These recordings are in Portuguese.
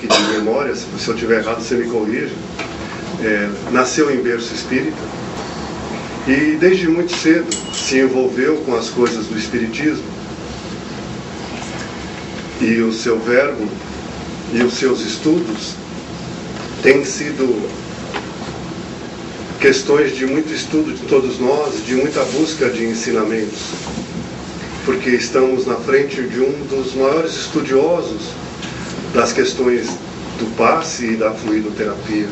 que de memória, se eu estiver errado você me corrija, nasceu em berço espírita e desde muito cedo se envolveu com as coisas do espiritismo, e o seu verbo e os seus estudos têm sido questões de muito estudo de todos nós, de muita busca de ensinamentos, porque estamos na frente de um dos maiores estudiosos das questões do passe e da fluidoterapia,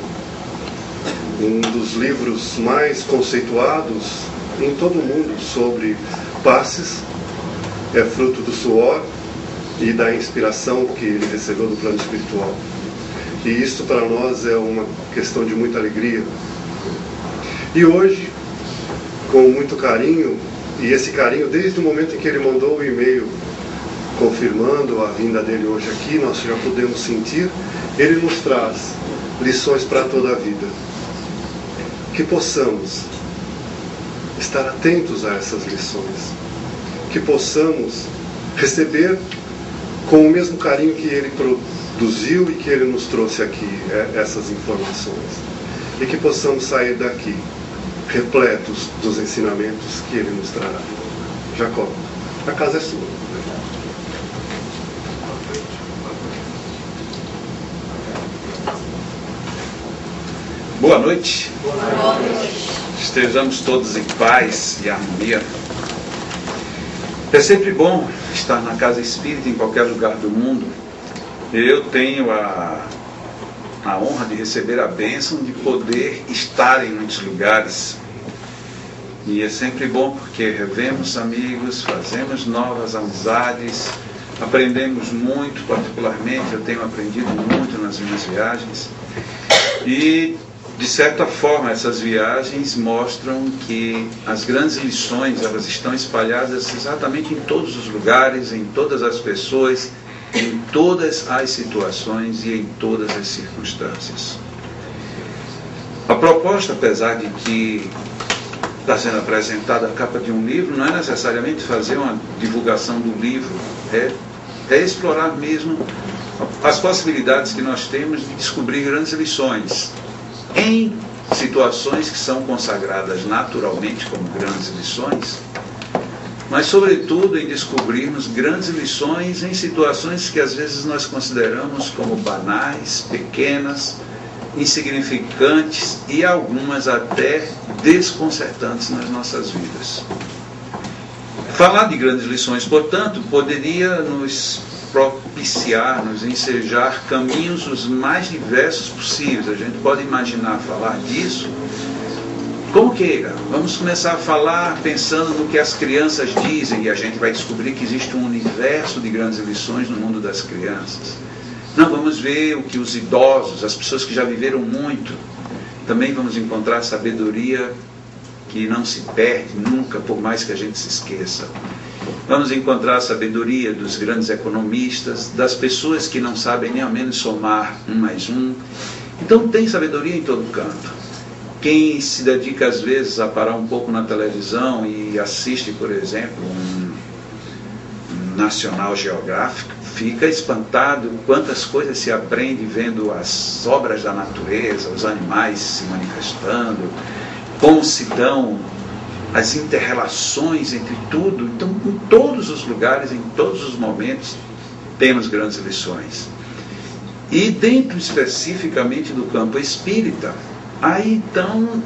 um dos livros mais conceituados em todo o mundo sobre passes, é fruto do suor e da inspiração que ele recebeu do plano espiritual. E isso para nós é uma questão de muita alegria. E hoje, com muito carinho, e esse carinho desde o momento em que ele mandou o e-mail confirmando a vinda dele hoje aqui, nós já podemos sentir, ele nos traz lições para toda a vida. Que possamos estar atentos a essas lições, que possamos receber com o mesmo carinho que ele produziu e que ele nos trouxe aqui essas informações, e que possamos sair daqui repletos dos ensinamentos que ele nos trará. Jacó, a casa é sua. Boa noite. Boa noite. Estejamos todos em paz e harmonia. É sempre bom estar na casa espírita em qualquer lugar do mundo. Eu tenho a honra de receber a bênção de poder estar em muitos lugares. E é sempre bom porque revemos amigos, fazemos novas amizades, aprendemos muito, particularmente eu tenho aprendido muito nas minhas viagens. E de certa forma, essas viagens mostram que as grandes lições, elas estão espalhadas exatamente em todos os lugares, em todas as pessoas, em todas as situações e em todas as circunstâncias. A proposta, apesar de que está sendo apresentada a capa de um livro, não é necessariamente fazer uma divulgação do livro, é explorar mesmo as possibilidades que nós temos de descobrir grandes lições em situações que são consagradas naturalmente como grandes lições, mas sobretudo em descobrirmos grandes lições em situações que às vezes nós consideramos como banais, pequenas, insignificantes e algumas até desconcertantes nas nossas vidas. Falar de grandes lições, portanto, poderia nos propiciar, nos ensejar caminhos os mais diversos possíveis. A gente pode imaginar falar disso como queira. Vamos começar a falar pensando no que as crianças dizem, e a gente vai descobrir que existe um universo de grandes lições no mundo das crianças. Não, vamos ver o que os idosos, as pessoas que já viveram muito, também vamos encontrar sabedoria que não se perde nunca, por mais que a gente se esqueça. Vamos encontrar a sabedoria dos grandes economistas, das pessoas que não sabem nem ao menos somar 1 mais 1. Então tem sabedoria em todo canto. Quem se dedica às vezes a parar um pouco na televisão e assiste, por exemplo, um National Geographic, fica espantado quantas coisas se aprende vendo as obras da natureza, os animais se manifestando, como se dão as inter-relações entre tudo. Então, em todos os lugares, em todos os momentos, temos grandes lições. E dentro especificamente do campo espírita, aí então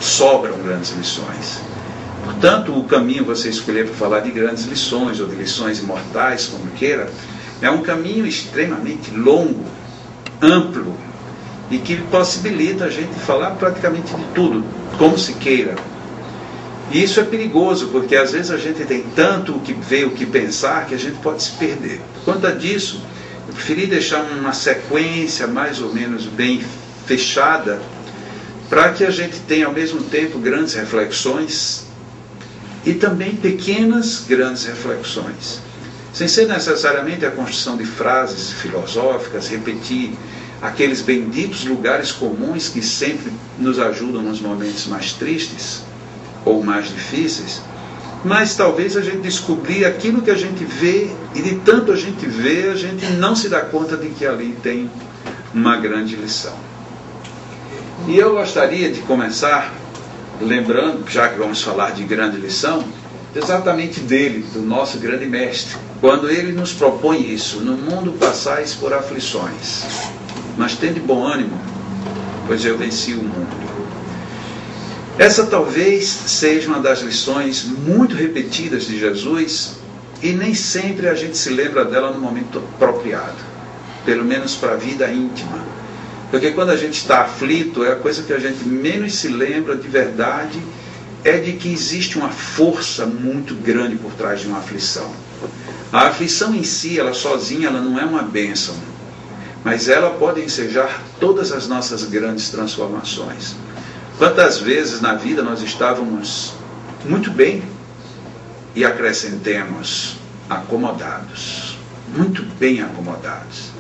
sobram grandes lições. Portanto, o caminho você escolher para falar de grandes lições, ou de lições imortais, como queira, é um caminho extremamente longo, amplo, e que possibilita a gente falar praticamente de tudo, como se queira. E isso é perigoso, porque às vezes a gente tem tanto o que ver, o que pensar, que a gente pode se perder. Por conta disso, eu preferi deixar uma sequência mais ou menos bem fechada, para que a gente tenha ao mesmo tempo grandes reflexões e também pequenas grandes reflexões. Sem ser necessariamente a construção de frases filosóficas, repetir aqueles benditos lugares comuns que sempre nos ajudam nos momentos mais tristes ou mais difíceis, mas talvez a gente descobrir aquilo que a gente vê, e de tanto a gente vê, a gente não se dá conta de que ali tem uma grande lição. E eu gostaria de começar lembrando, já que vamos falar de grande lição, exatamente dele, do nosso grande mestre, quando ele nos propõe isso: no mundo passais por aflições, mas tende bom ânimo, pois eu venci o mundo. Essa talvez seja uma das lições muito repetidas de Jesus, e nem sempre a gente se lembra dela no momento apropriado, pelo menos para a vida íntima. Porque quando a gente está aflito, é a coisa que a gente menos se lembra de verdade, é de que existe uma força muito grande por trás de uma aflição. A aflição em si, ela sozinha, ela não é uma bênção, mas ela pode ensejar todas as nossas grandes transformações. Quantas vezes na vida nós estávamos muito bem e acrescentemos acomodados, muito bem acomodados.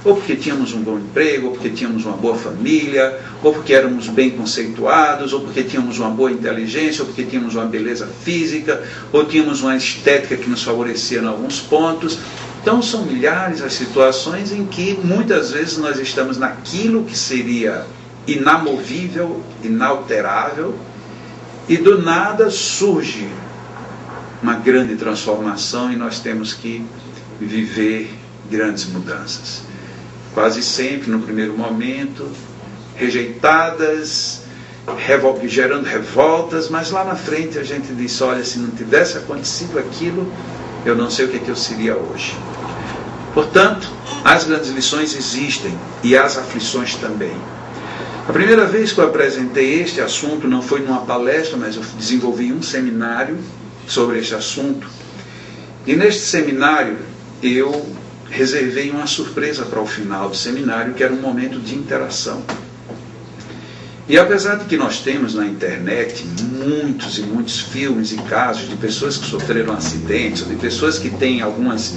Ou porque tínhamos um bom emprego, ou porque tínhamos uma boa família, ou porque éramos bem conceituados, ou porque tínhamos uma boa inteligência, ou porque tínhamos uma beleza física, ou tínhamos uma estética que nos favorecia em alguns pontos. Então são milhares as situações em que muitas vezes nós estamos naquilo que seria inamovível, inalterável, e do nada surge uma grande transformação e nós temos que viver grandes mudanças. Quase sempre, no primeiro momento, rejeitadas, gerando revoltas, mas lá na frente a gente diz: olha, se não tivesse acontecido aquilo, eu não sei o que eu seria hoje. Portanto, as grandes lições existem, e as aflições também. A primeira vez que eu apresentei este assunto não foi numa palestra, mas eu desenvolvi um seminário sobre este assunto. E neste seminário eu reservei uma surpresa para o final do seminário, que era um momento de interação. E apesar de que nós temos na internet muitos e muitos filmes e casos de pessoas que sofreram acidentes, ou de pessoas que têm algumas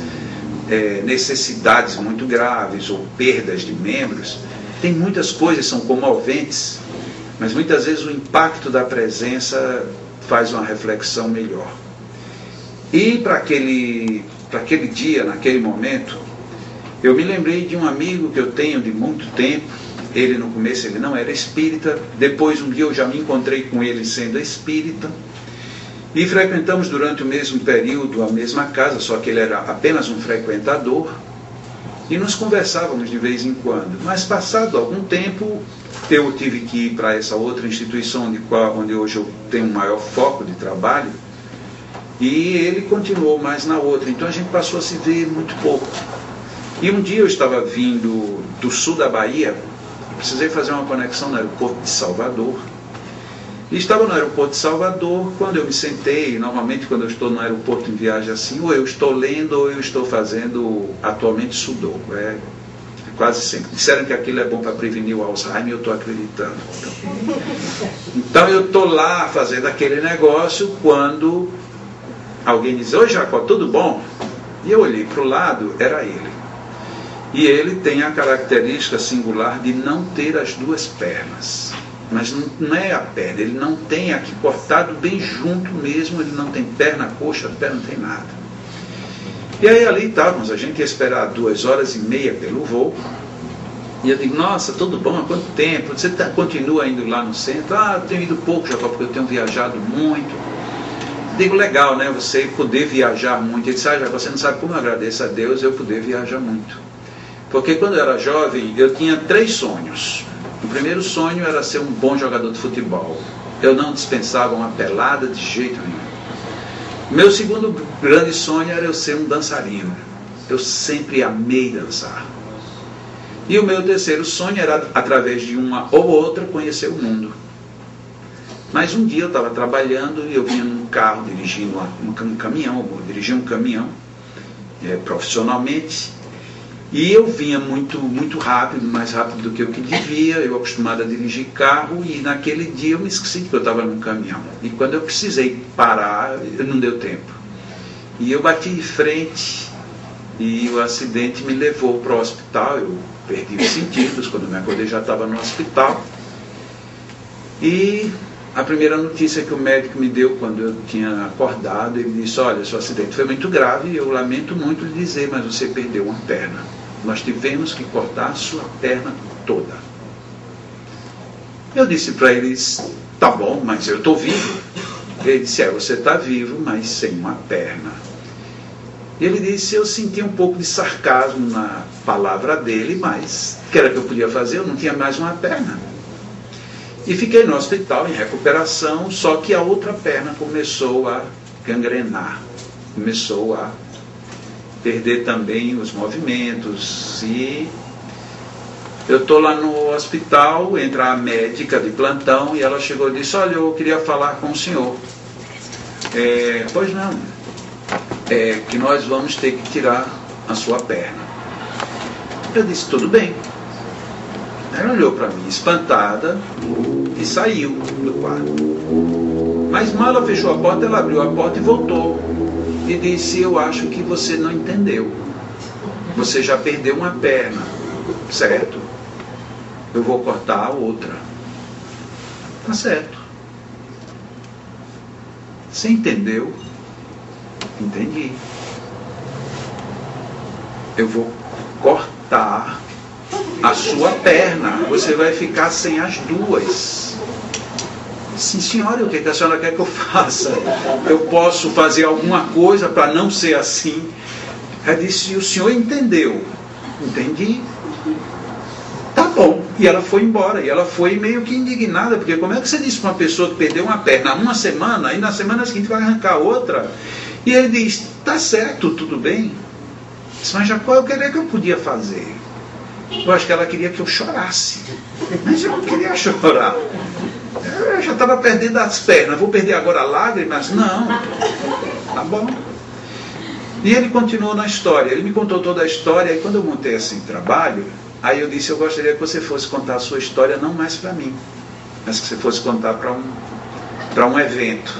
necessidades muito graves, ou perdas de membros, tem muitas coisas que são comoventes, mas muitas vezes o impacto da presença faz uma reflexão melhor. E para aquele dia, naquele momento, eu me lembrei de um amigo que eu tenho de muito tempo. Ele no começo ele não era espírita, depois um dia eu já me encontrei com ele sendo espírita, e frequentamos durante o mesmo período a mesma casa, só que ele era apenas um frequentador, e nos conversávamos de vez em quando. Mas passado algum tempo, eu tive que ir para essa outra instituição onde hoje eu tenho um maior foco de trabalho, e ele continuou mais na outra, então a gente passou a se ver muito pouco. E um dia eu estava vindo do sul da Bahia, precisei fazer uma conexão no aeroporto de Salvador, e estava no aeroporto de Salvador. Quando eu me sentei, normalmente quando eu estou no aeroporto em viagem assim, ou eu estou lendo ou eu estou fazendo atualmente sudoku, quase sempre. Disseram que aquilo é bom para prevenir o Alzheimer e eu estou acreditando. Então eu estou lá fazendo aquele negócio quando alguém diz: oi Jacó, tudo bom? E eu olhei para o lado, era ele. E ele tem a característica singular de não ter as duas pernas. Mas não é a perna, ele não tem aqui cortado bem junto mesmo, ele não tem perna, coxa, pé, não tem nada. E aí ali estávamos, a gente ia esperar 2h30 pelo voo. E eu digo: nossa, tudo bom? Há quanto tempo? Você continua indo lá no centro? Ah, eu tenho ido pouco, Jacó, porque eu tenho viajado muito. Digo: legal, né? Você poder viajar muito. Ele disse: ah, Jacó, você não sabe como eu agradeço a Deus eu poder viajar muito. Porque quando eu era jovem, eu tinha 3 sonhos. O primeiro sonho era ser um bom jogador de futebol. Eu não dispensava uma pelada de jeito nenhum. Meu segundo grande sonho era eu ser um dançarino. Eu sempre amei dançar. E o meu terceiro sonho era, através de uma ou outra, conhecer o mundo. Mas um dia eu estava trabalhando e eu vinha num carro dirigindo um caminhão, eu dirigia um caminhão profissionalmente. E eu vinha muito, muito rápido, mais rápido do que eu que devia. Eu acostumado a dirigir carro, e naquele dia eu me esqueci que eu estava num caminhão. E quando eu precisei parar, não deu tempo. E eu bati de frente e o acidente me levou para o hospital. Eu perdi os sentidos, quando me acordei já estava no hospital. E a primeira notícia que o médico me deu quando eu tinha acordado, ele disse: olha, seu acidente foi muito grave, eu lamento muito lhe dizer, mas você perdeu uma perna. Nós tivemos que cortar a sua perna toda. Eu disse para eles: tá bom, mas eu estou vivo. Ele disse: você está vivo, mas sem uma perna. E ele disse: eu senti um pouco de sarcasmo na palavra dele, mas o que era que eu podia fazer? Eu não tinha mais uma perna. E fiquei no hospital em recuperação, só que a outra perna começou a gangrenar, começou a perder também os movimentos. E eu estou lá no hospital, entra a médica de plantão e ela chegou e disse: olha, eu queria falar com o senhor. Pois não, que nós vamos ter que tirar a sua perna. Eu disse: tudo bem. Ela olhou para mim espantada e saiu do quarto. Mas mal ela fechou a porta, ela abriu a porta e voltou. E disse: eu acho que você não entendeu. Você já perdeu uma perna, certo? Eu vou cortar a outra. Tá certo. Você entendeu? Entendi. Eu vou cortar a sua perna. Você vai ficar sem as duas. Sim, senhora, o que a senhora quer que eu faça? Eu posso fazer alguma coisa para não ser assim? Ela disse: o senhor entendeu? Entendi. Tá bom. E ela foi embora. E ela foi meio que indignada, porque como é que você disse para uma pessoa que perdeu uma perna há uma semana e na semana seguinte vai arrancar outra? E ele diz: tá certo, tudo bem. Mas Jacó, eu queria que eu podia fazer. Eu acho que ela queria que eu chorasse. Mas eu não queria chorar. Eu já estava perdendo as pernas. Vou perder agora lágrimas? Não. Tá bom. E ele continuou na história. Ele me contou toda a história. E quando eu montei esse trabalho, aí eu disse: eu gostaria que você fosse contar a sua história não mais para mim, mas que você fosse contar para um evento.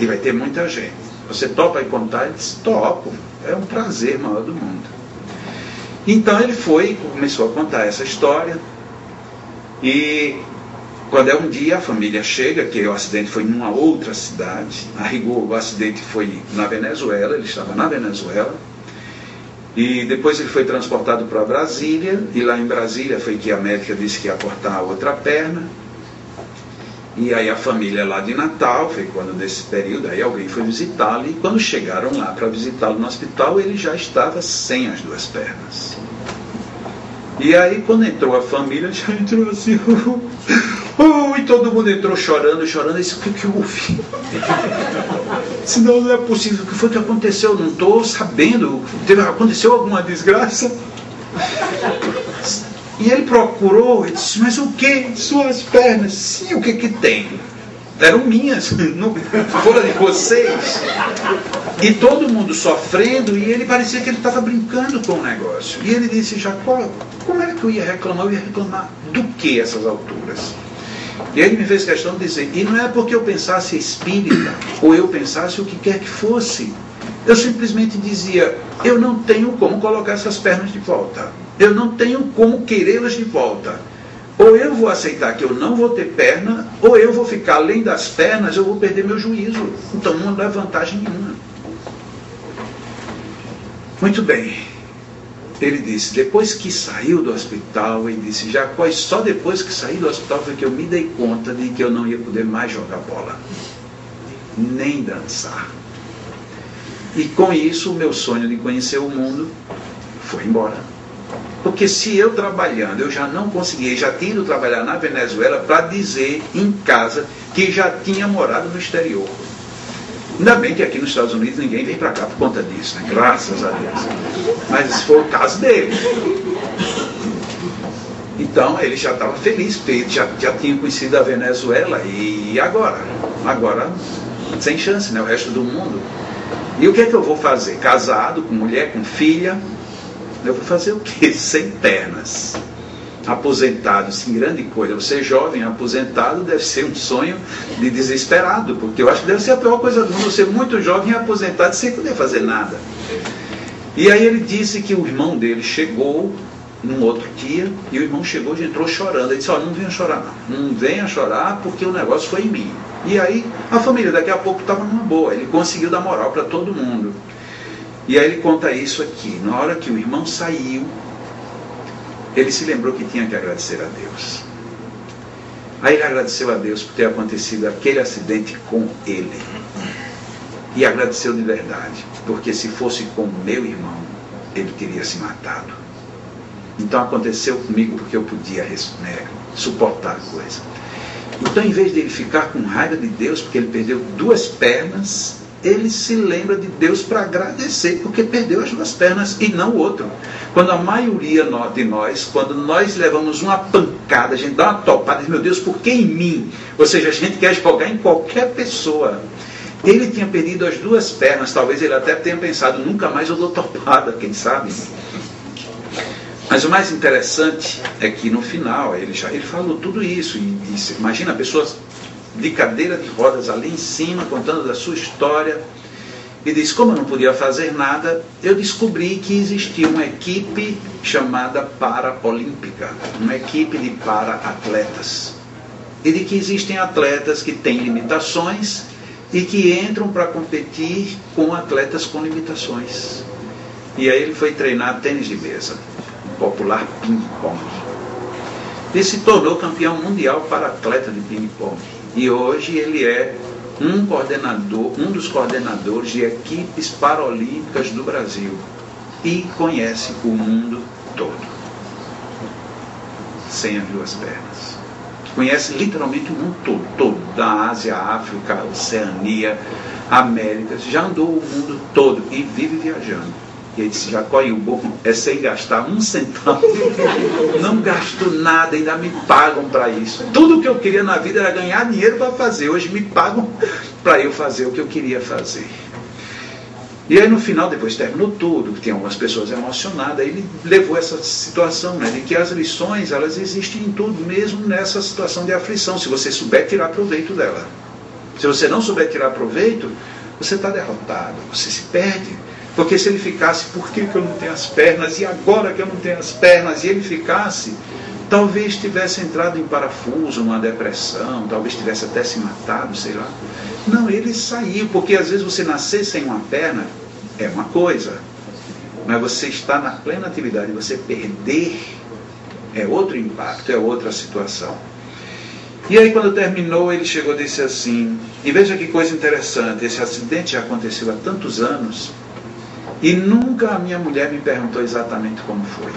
E vai ter muita gente. Você topa ir contar? Ele disse: topo. É um prazer maior do mundo. Então ele foi e começou a contar essa história. E quando um dia a família chega, que o acidente foi numa outra cidade, a rigor o acidente foi na Venezuela, ele estava na Venezuela, e depois ele foi transportado para Brasília, e lá em Brasília foi que a médica disse que ia cortar a outra perna. E aí a família lá de Natal, foi quando nesse período, aí alguém foi visitá-lo, e quando chegaram lá para visitá-lo no hospital, ele já estava sem as duas pernas. E aí quando entrou a família, já entrou assim, e todo mundo entrou chorando, e disse: o que houve? Senão não é possível, o que foi que aconteceu? Não estou sabendo, aconteceu alguma desgraça? E ele procurou e disse: mas o que? Suas pernas? Sim, o que tem? Eram minhas, não foram de vocês. E todo mundo sofrendo, e ele parecia que ele estava brincando com o negócio. E ele disse: Jacó, como é que eu ia reclamar? Eu ia reclamar do que essas alturas? E ele me fez questão de dizer: e não é porque eu pensasse espírita, ou eu pensasse o que quer que fosse. Eu simplesmente dizia: eu não tenho como colocar essas pernas de volta. Eu não tenho como querê-las de volta. Ou eu vou aceitar que eu não vou ter perna, ou eu vou ficar além das pernas, eu vou perder meu juízo. Então não dá vantagem nenhuma. Muito bem. Ele disse: depois que saiu do hospital, ele disse: Jacó, só depois que saí do hospital foi que eu me dei conta de que eu não ia poder mais jogar bola, nem dançar. E com isso o meu sonho de conhecer o mundo foi embora. Porque se eu trabalhando, eu já não conseguia, já tinha ido trabalhar na Venezuela para dizer em casa que já tinha morado no exterior. Ainda bem que aqui nos Estados Unidos ninguém vem para cá por conta disso, né? Graças a Deus. Mas esse foi o caso dele. Então ele já estava feliz, porque ele já tinha conhecido a Venezuela. E agora? Agora, sem chance, né? O resto do mundo. E o que é que eu vou fazer? Casado, com mulher, com filha? Eu vou fazer o quê? Sem pernas. Aposentado, sem grande coisa. Você jovem, aposentado, deve ser um sonho de desesperado, porque eu acho que deve ser a pior coisa do mundo, você muito jovem e aposentado sem poder fazer nada. E aí ele disse que o irmão dele chegou num outro dia, e o irmão chegou e entrou chorando. Ele disse: não venha chorar não venha chorar, porque o negócio foi em mim. E aí a família daqui a pouco estava numa boa, ele conseguiu dar moral para todo mundo. E aí ele conta isso aqui, na hora que o irmão saiu, ele se lembrou que tinha que agradecer a Deus. Aí ele agradeceu a Deus por ter acontecido aquele acidente com ele. E agradeceu de verdade, porque se fosse com o meu irmão, ele teria se matado. Então aconteceu comigo porque eu podia suportar a coisa. Então, em vez de ele ficar com raiva de Deus porque ele perdeu 2 pernas, ele se lembra de Deus para agradecer porque perdeu as 2 pernas e não o outro. Quando a maioria de nós, quando nós levamos uma pancada, a gente dá uma topada e diz, meu Deus, por que em mim? Ou seja, a gente quer jogar em qualquer pessoa. Ele tinha perdido as 2 pernas, talvez ele até tenha pensado, nunca mais eu dou topada, quem sabe? Mas o mais interessante é que no final ele falou tudo isso. E imagina pessoas de cadeira de rodas ali em cima, contando da sua história. E diz, como eu não podia fazer nada, eu descobri que existia uma equipe chamada Paraolímpica, uma equipe de para-atletas. E de que existem atletas que têm limitações e que entram para competir com atletas com limitações. E aí ele foi treinar tênis de mesa, popular ping-pong. Ele se tornou campeão mundial para atleta de ping-pong. E hoje ele é um dos coordenadores de equipes paralímpicas do Brasil. E conhece o mundo todo. Sem as 2 pernas. Conhece literalmente o mundo todo. Da Ásia, África, Oceania, América. Já andou o mundo todo e vive viajando. E ele disse, Jacó, e o bom é sem gastar 1 centavo. Não gasto nada, ainda me pagam para isso. Tudo o que eu queria na vida era ganhar dinheiro para fazer. Hoje me pagam para eu fazer o que eu queria fazer. E aí no final, depois terminou tudo, tinha algumas pessoas emocionadas, ele levou essa situação, de que as lições, elas existem em tudo, mesmo nessa situação de aflição, se você souber tirar proveito dela. Se você não souber tirar proveito, você está derrotado, você se perde. Porque se ele ficasse, por que eu não tenho as pernas? E agora que eu não tenho as pernas? E ele ficasse, talvez tivesse entrado em parafuso, numa depressão, talvez tivesse até se matado, sei lá. Não, ele saiu, porque às vezes você nascer sem uma perna é uma coisa, mas você está na plena atividade, você perder é outro impacto, é outra situação. E aí quando terminou, ele chegou e disse assim, e veja que coisa interessante, esse acidente já aconteceu há tantos anos, e nunca a minha mulher me perguntou exatamente como foi.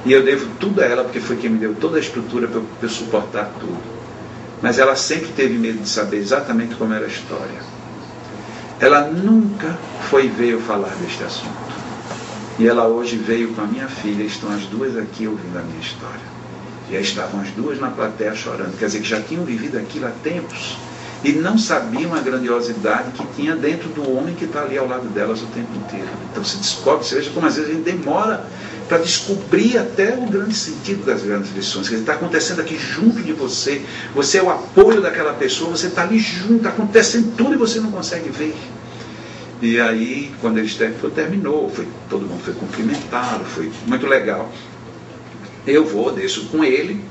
E eu devo tudo a ela, porque foi quem me deu toda a estrutura para eu suportar tudo. Mas ela sempre teve medo de saber exatamente como era a história. Ela nunca foi ver eu falar deste assunto. E ela hoje veio com a minha filha, estão as 2 aqui ouvindo a minha história. Já estavam as 2 na plateia chorando, quer dizer que já tinham vivido aquilo há tempos. E não sabiam a grandiosidade que tinha dentro do homem que está ali ao lado delas o tempo inteiro. Então se descobre, você veja como às vezes a gente demora para descobrir até o grande sentido das grandes lições. Está acontecendo aqui junto de você. Você é o apoio daquela pessoa, você está ali junto, está acontecendo tudo e você não consegue ver. E aí, quando eles terminou, todo mundo foi cumprimentado, foi muito legal. Eu vou, desço com ele,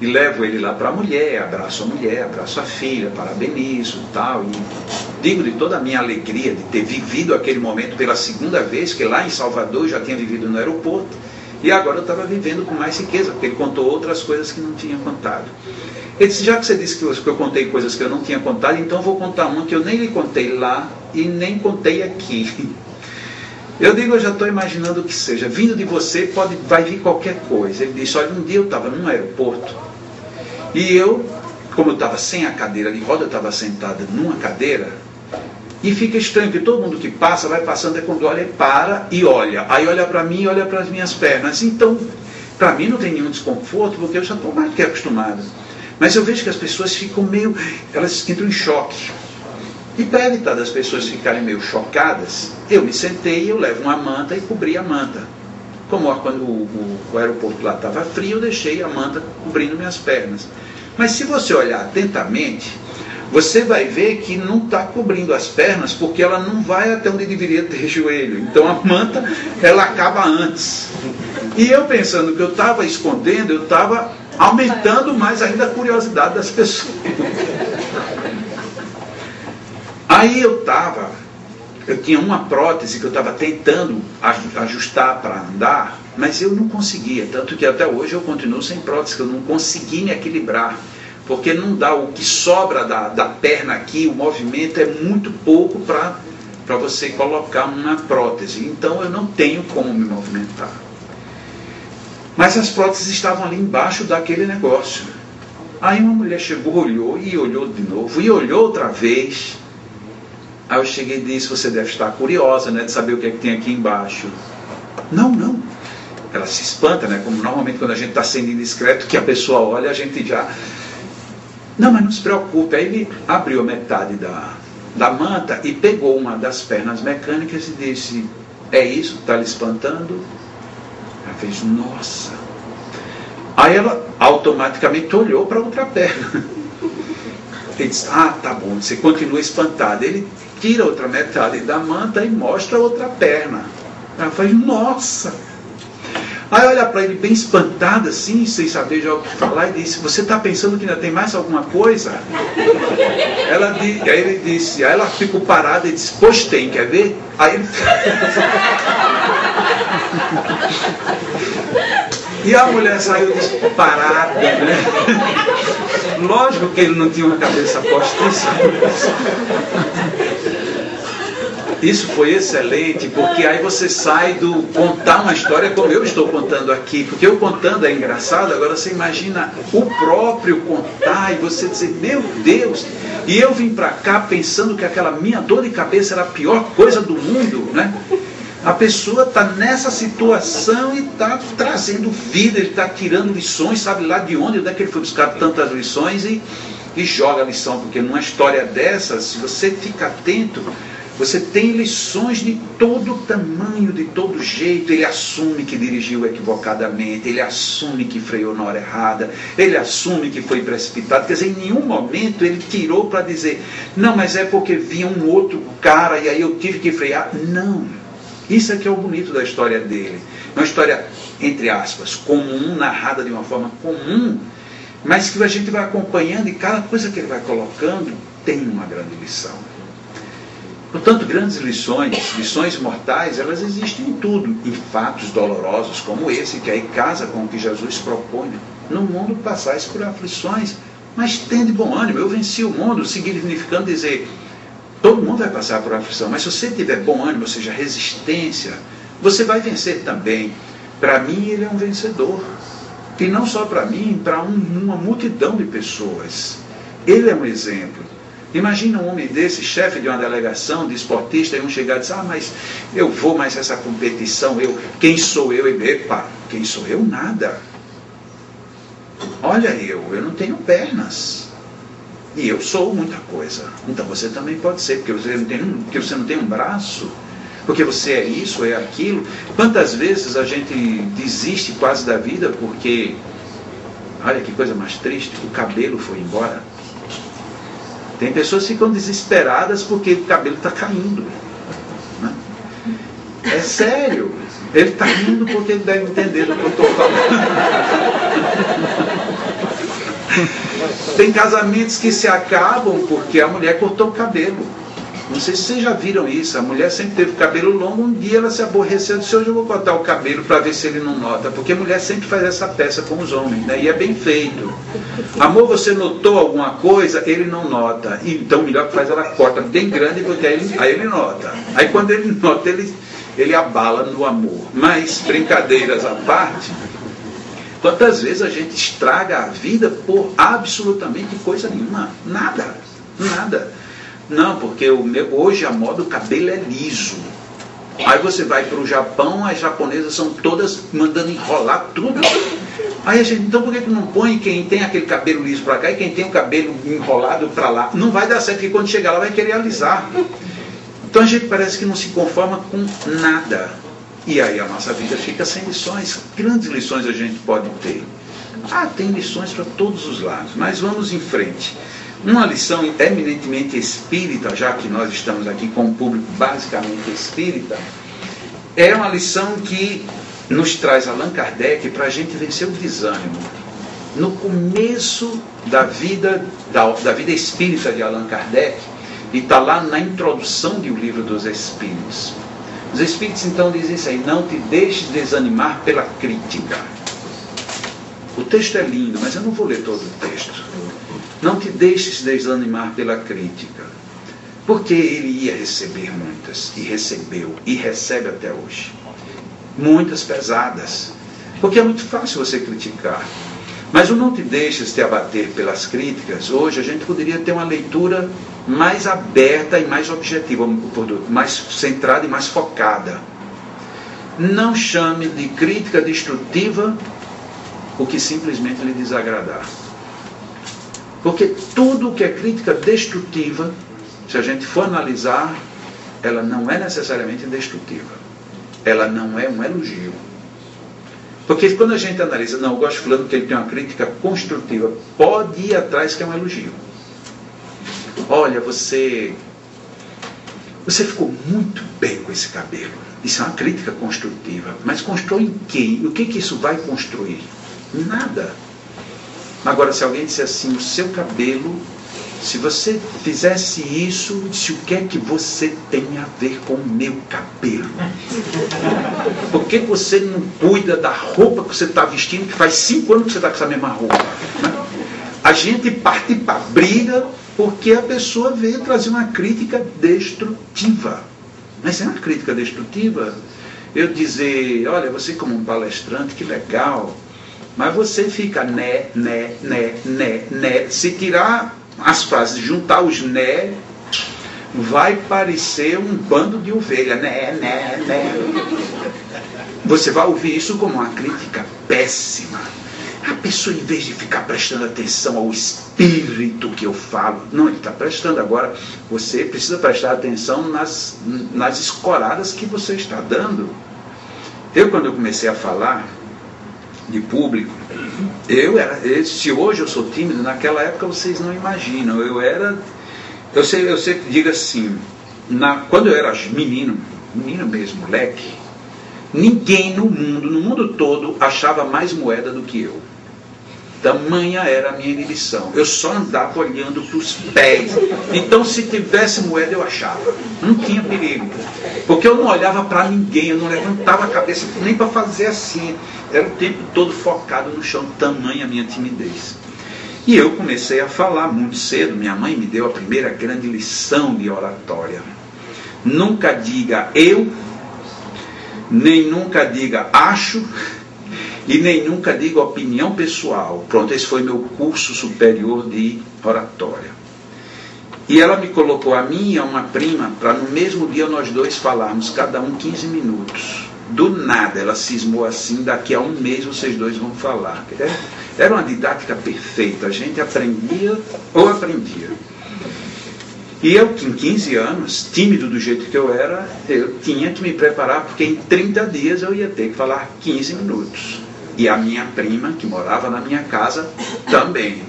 e levo ele lá para a mulher, abraço a filha, parabenizo e tal. E digo de toda a minha alegria de ter vivido aquele momento pela 2ª vez, que lá em Salvador eu já tinha vivido no aeroporto. E agora eu estava vivendo com mais riqueza, porque ele contou outras coisas que não tinha contado. Ele disse, já que você disse que eu contei coisas que eu não tinha contado, então eu vou contar uma que eu nem lhe contei lá e nem contei aqui. Eu digo, eu já estou imaginando o que seja. Vindo de você, vai vir qualquer coisa. Ele disse, olha, um dia eu estava num aeroporto, e eu, como eu estava sem a cadeira de roda, eu estava sentada numa cadeira, e fica estranho, que todo mundo que passa, vai passando, e quando olha, ele para e olha. Aí olha para mim e olha para as minhas pernas. Então, para mim não tem nenhum desconforto, porque eu já estou mais que acostumado. Mas eu vejo que as pessoas ficam elas entram em choque. E para evitar das pessoas ficarem meio chocadas, eu me sentei, eu levo uma manta e cobri a manta. Como quando o aeroporto lá estava frio, eu deixei a manta cobrindo minhas pernas. Mas se você olhar atentamente, você vai ver que não está cobrindo as pernas, porque ela não vai até onde deveria ter joelho. Então a manta, ela acaba antes. E eu pensando que eu estava escondendo, eu estava aumentando mais ainda a curiosidade das pessoas. Aí eu tinha uma prótese que eu estava tentando ajustar para andar, mas eu não conseguia, tanto que até hoje eu continuo sem prótese, que eu não consegui me equilibrar, porque não dá, o que sobra da perna aqui, o movimento é muito pouco para você colocar uma prótese, então eu não tenho como me movimentar. Mas as próteses estavam ali embaixo daquele negócio. Aí uma mulher chegou, olhou e olhou de novo, e olhou outra vez. Aí eu cheguei e disse: você deve estar curiosa, né, de saber o que é que tem aqui embaixo. Não. Ela se espanta, né, como normalmente quando a gente está sendo indiscreto, que a pessoa olha, a gente já... Não, mas não se preocupe. Aí ele abriu a metade da manta e pegou uma das pernas mecânicas e disse: é isso que está lhe espantando? Ela fez: nossa. Aí ela automaticamente olhou para outra perna. Ele disse: ah, tá bom, você continua espantado. Ele tira outra metade da manta e mostra a outra perna. Ela faz: nossa. Aí olha para ele bem espantado assim, sem saber já o que falar, e disse: você está pensando que ainda tem mais alguma coisa? Aí ele disse, aí ela ficou parada e disse: pois tem, quer ver? Aí ele... E a mulher saiu disparada, né? Lógico que ele não tinha uma cabeça postiça. Isso foi excelente, porque aí você sai do contar uma história como eu estou contando aqui, porque eu contando é engraçado, agora você imagina o próprio contar e você dizer: meu Deus, e eu vim para cá pensando que aquela minha dor de cabeça era a pior coisa do mundo, né? A pessoa está nessa situação e está trazendo vida, ele está tirando lições, sabe lá de onde é que ele foi buscar tantas lições e joga a lição, porque numa história dessas, se você fica atento, você tem lições de todo tamanho, de todo jeito. Ele assume que dirigiu equivocadamente, ele assume que freou na hora errada, ele assume que foi precipitado. Quer dizer, em nenhum momento ele tirou para dizer: não, mas é porque vinha um outro cara e aí eu tive que frear. Não. Isso é que é o bonito da história dele. Uma história, entre aspas, comum, narrada de uma forma comum, mas que a gente vai acompanhando e cada coisa que ele vai colocando tem uma grande lição. Portanto, grandes lições mortais, elas existem em tudo, em fatos dolorosos como esse, que aí casa com o que Jesus propõe. No mundo passais por aflições, mas tende bom ânimo. Eu venci o mundo, significando dizer, todo mundo vai passar por aflição, mas se você tiver bom ânimo, ou seja, resistência, você vai vencer também. Para mim, ele é um vencedor. E não só para mim, para uma multidão de pessoas. Ele é um exemplo. Imagina um homem desse, chefe de uma delegação de esportista, e um chegar e dizer: ah, mas eu vou mais essa competição, quem sou eu? E epa, quem sou eu? Nada. Olha, eu não tenho pernas. E eu sou muita coisa. Então você também pode ser, porque você não tem um braço, porque você é isso, é aquilo. Quantas vezes a gente desiste quase da vida porque, olha que coisa mais triste, o cabelo foi embora. Tem pessoas que ficam desesperadas porque o cabelo está caindo, né? É sério. Ele está rindo porque ele deve entender do que eu estou falando. Tem casamentos que se acabam porque a mulher cortou o cabelo. Não sei se vocês já viram isso. A mulher sempre teve cabelo longo, um dia ela se aborreceu e disse: hoje eu vou cortar o cabelo para ver se ele não nota. Porque a mulher sempre faz essa peça com os homens, né? E é bem feito. Amor, você notou alguma coisa? Ele não nota. Então o melhor que faz, ela corta bem grande, porque aí ele nota. Aí quando ele nota, ele abala no amor. Mas, brincadeiras à parte, quantas vezes a gente estraga a vida por absolutamente coisa nenhuma? Nada. Não, porque hoje a moda, o cabelo é liso. Aí você vai para o Japão, as japonesas são todas mandando enrolar tudo. Aí a gente, então por que não põe quem tem aquele cabelo liso para cá e quem tem o cabelo enrolado para lá? Não vai dar certo, porque quando chegar lá vai querer alisar. Então a gente parece que não se conforma com nada. E aí a nossa vida fica sem lições. Grandes lições a gente pode ter. Tem lições para todos os lados, mas vamos em frente. Uma lição eminentemente espírita, já que nós estamos aqui com um público basicamente espírita, é uma lição que nos traz Allan Kardec para a gente vencer o desânimo. No começo da vida espírita de Allan Kardec, E está lá na introdução do Livro dos Espíritos. Os Espíritos então dizem isso aí: não te deixes desanimar pela crítica. O texto é lindo, mas eu não vou ler todo o texto. Não te deixes desanimar pela crítica. Porque ele ia receber muitas, e recebeu, e recebe até hoje. Muitas pesadas. Porque é muito fácil você criticar. Mas o não te deixes te abater pelas críticas, hoje a gente poderia ter uma leitura mais aberta e mais objetiva, mais centrada e mais focada. Não chame de crítica destrutiva o que simplesmente lhe desagradar. Porque tudo que é crítica destrutiva, se a gente for analisar, ela não é necessariamente destrutiva. Ela não é um elogio. Porque quando a gente analisa, não, eu gosto de fulano porque ele tem uma crítica construtiva, pode ir atrás que é um elogio. Olha, você ficou muito bem com esse cabelo. Isso é uma crítica construtiva. Mas constrói em quê? O que isso vai construir? Nada. Agora, se alguém disser assim, o seu cabelo, se você fizesse isso, disse, o que é que você tem a ver com o meu cabelo? Por que você não cuida da roupa que você está vestindo, que faz 5 anos que você está com essa mesma roupa? A gente parte para a briga porque a pessoa veio trazer uma crítica destrutiva. Mas é uma crítica destrutiva eu dizer, olha, você como um palestrante, que legal, mas você fica né. Se tirar as frases, juntar os né, vai parecer um bando de ovelha, né. Você vai ouvir isso como uma crítica péssima. A pessoa, em vez de ficar prestando atenção ao espírito que eu falo, não, ele está prestando agora, você precisa prestar atenção nas escoradas que você está dando. Quando eu comecei a falar de público, se hoje eu sou tímido, naquela época vocês não imaginam, eu sempre digo assim, quando eu era menino mesmo, moleque, ninguém no mundo todo achava mais moeda do que eu. Tamanha era a minha inibição. Eu só andava olhando para os pés. Então, se tivesse moeda, eu achava. Não tinha perigo. Porque eu não olhava para ninguém, eu não levantava a cabeça nem para fazer assim. Era o tempo todo focado no chão. Tamanha a minha timidez. E eu comecei a falar muito cedo. Minha mãe me deu a primeira grande lição de oratória. Nunca diga eu, nem nunca diga acho, e nem nunca diga opinião pessoal. Pronto, esse foi meu curso superior de oratória. E ela me colocou, a mim e a uma prima, para no mesmo dia nós dois falarmos, cada um 15 minutos. Do nada, ela cismou assim, daqui a um mês vocês dois vão falar. Era uma didática perfeita, a gente aprendia ou aprendia. E eu, com 15 anos, tímido do jeito que eu era, eu tinha que me preparar, porque em 30 dias eu ia ter que falar 15 minutos. E a minha prima, que morava na minha casa, também.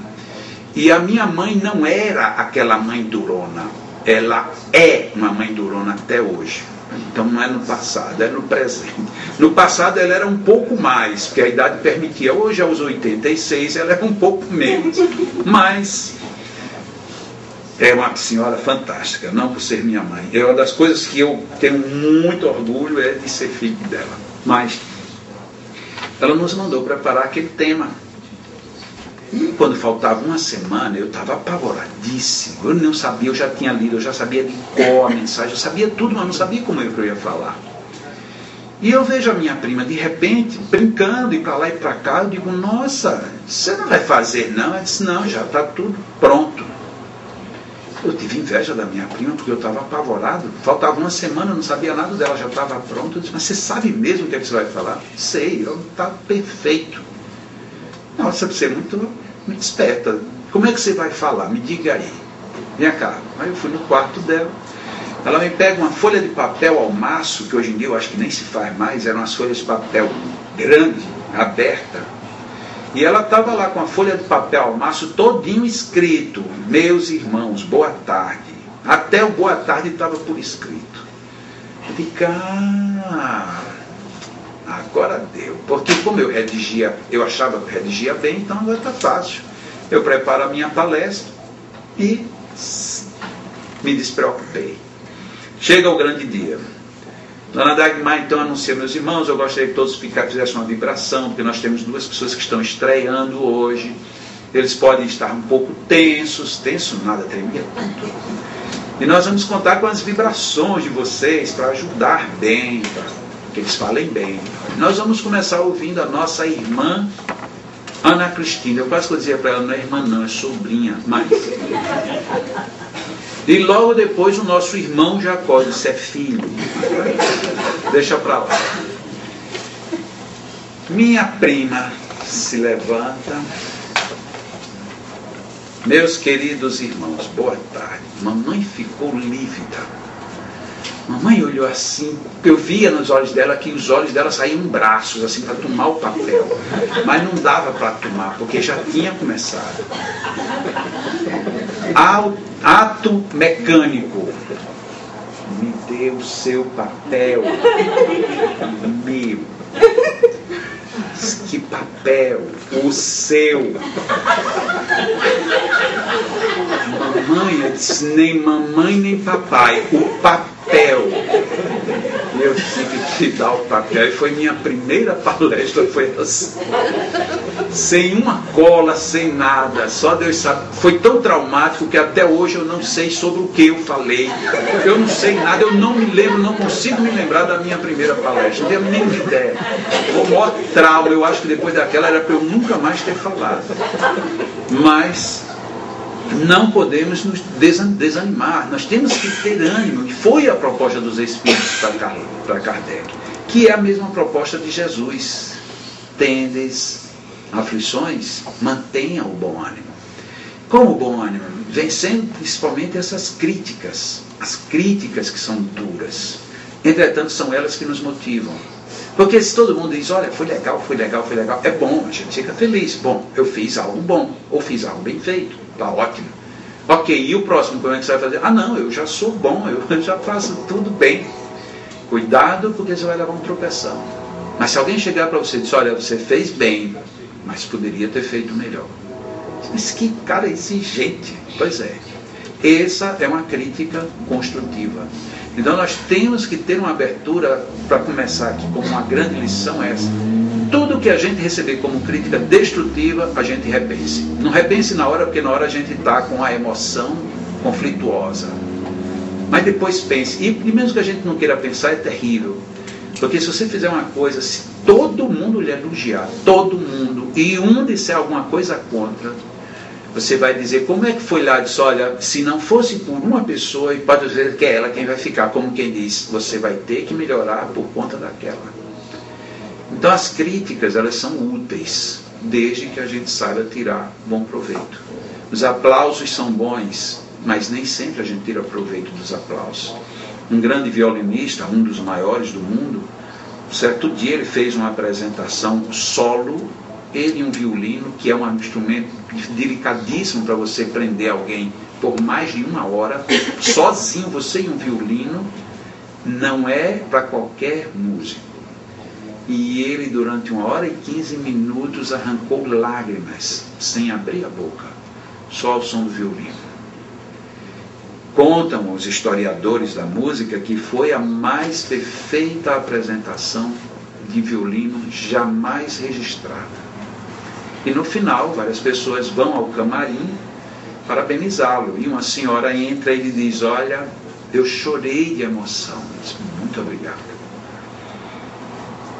E a minha mãe não era aquela mãe durona. Ela é uma mãe durona até hoje. Então não é no passado, é no presente. No passado ela era um pouco mais, porque a idade permitia. Hoje, aos 86, ela é um pouco menos. Mas é uma senhora fantástica, não por ser minha mãe. É uma das coisas que eu tenho muito orgulho é de ser filho dela. Mas ela nos mandou preparar aquele tema. E quando faltava uma semana, eu estava apavoradíssimo. Eu não sabia, eu já tinha lido, eu já sabia de cor a mensagem, eu sabia tudo, mas não sabia como eu ia falar. E eu vejo a minha prima, de repente, brincando, ir para lá e para cá. Eu digo, nossa, você não vai fazer não? Ela disse, não, já está tudo pronto. Eu tive inveja da minha prima, porque eu estava apavorado. Faltava uma semana, eu não sabia nada dela, já estava pronto. Eu disse, mas você sabe mesmo o que é que você vai falar? Sei, está perfeito. Nossa, você é muito esperta. Como é que você vai falar? Me diga aí. Vem cá. Aí eu fui no quarto dela. Ela me pega uma folha de papel ao maço, que hoje em dia eu acho que nem se faz mais, eram umas folhas de papel grande, aberta. E ela estava lá com a folha de papel ao maço todinho escrito, meus irmãos, boa tarde. Até o boa tarde estava por escrito. Eu digo, agora deu. Porque como eu redigia, eu achava que eu redigia bem, então agora está fácil. Eu preparo a minha palestra e me despreocupei. Chega o grande dia. Dona Dagmar então anuncia: meus irmãos, eu gostaria que todos fizessem uma vibração, porque nós temos 2 pessoas que estão estreando hoje. Eles podem estar um pouco tensos nada, tremia tudo. E nós vamos contar com as vibrações de vocês para ajudar bem, para que eles falem bem. Nós vamos começar ouvindo a nossa irmã Ana Cristina. Eu quase que eu dizia para ela: não é irmã não, é sobrinha, mas... E logo depois o nosso irmão Jacó, disse: é filho. Deixa para lá. Minha prima se levanta. Meus queridos irmãos, boa tarde. Mamãe ficou lívida. Mamãe olhou assim, eu via nos olhos dela que os olhos dela saíam braços assim para tomar o papel, mas não dava para tomar porque já tinha começado. Ato mecânico. Me dê o seu papel. Meu. Que papel? O seu. Mamãe, eu disse: nem mamãe nem papai, o papel. Eu tive que dar o papel. E foi minha primeira palestra, foi assim. Sem uma cola, sem nada, só Deus sabe. Foi tão traumático que até hoje eu não sei sobre o que eu falei. Eu não sei nada, eu não me lembro, não consigo me lembrar da minha primeira palestra. Não tenho a mínima ideia. Foi o maior trauma. Eu acho que depois daquela era para eu nunca mais ter falado. Mas não podemos nos desanimar. Nós temos que ter ânimo. E foi a proposta dos Espíritos para Kardec, que é a mesma proposta de Jesus. Tendes aflições, mantenha o bom ânimo. Como o bom ânimo? Vencendo principalmente essas críticas. As críticas que são duras. Entretanto, são elas que nos motivam. Porque se todo mundo diz: olha, foi legal, é bom, a gente fica feliz. Bom, eu fiz algo bom, ou fiz algo bem feito, está ótimo. Ok, e o próximo, como é que você vai fazer? Ah não, eu já sou bom, eu já faço tudo bem. Cuidado, porque você vai levar um tropeção. Mas se alguém chegar para você e dizer: olha, você fez bem, mas poderia ter feito melhor. Mas que cara exigente. Pois é, essa é uma crítica construtiva. Então nós temos que ter uma abertura, para começar aqui como uma grande lição essa. Tudo que a gente receber como crítica destrutiva, a gente repense. Não repense na hora, porque na hora a gente está com a emoção conflituosa. Mas depois pense. E mesmo que a gente não queira pensar, é terrível. Porque se você fizer uma coisa, se todo mundo lhe elogiar, todo mundo, e um disser alguma coisa contra, você vai dizer: como é que foi lá? Diz: olha, se não fosse por uma pessoa, e pode dizer que é ela quem vai ficar, como quem diz, você vai ter que melhorar por conta daquela. Então as críticas, elas são úteis, desde que a gente saiba tirar bom proveito. Os aplausos são bons, mas nem sempre a gente tira proveito dos aplausos. Um grande violinista, um dos maiores do mundo, certo dia ele fez uma apresentação solo, ele e um violino, que é um instrumento delicadíssimo para você prender alguém por mais de 1 hora, sozinho, você e um violino, não é para qualquer músico. E ele, durante 1 hora e 15 minutos, arrancou lágrimas, sem abrir a boca, só ao som do violino. Contam os historiadores da música que foi a mais perfeita apresentação de violino jamais registrada. E no final, várias pessoas vão ao camarim parabenizá-lo. E uma senhora entra e lhe diz: olha, eu chorei de emoção. Diz: muito obrigado.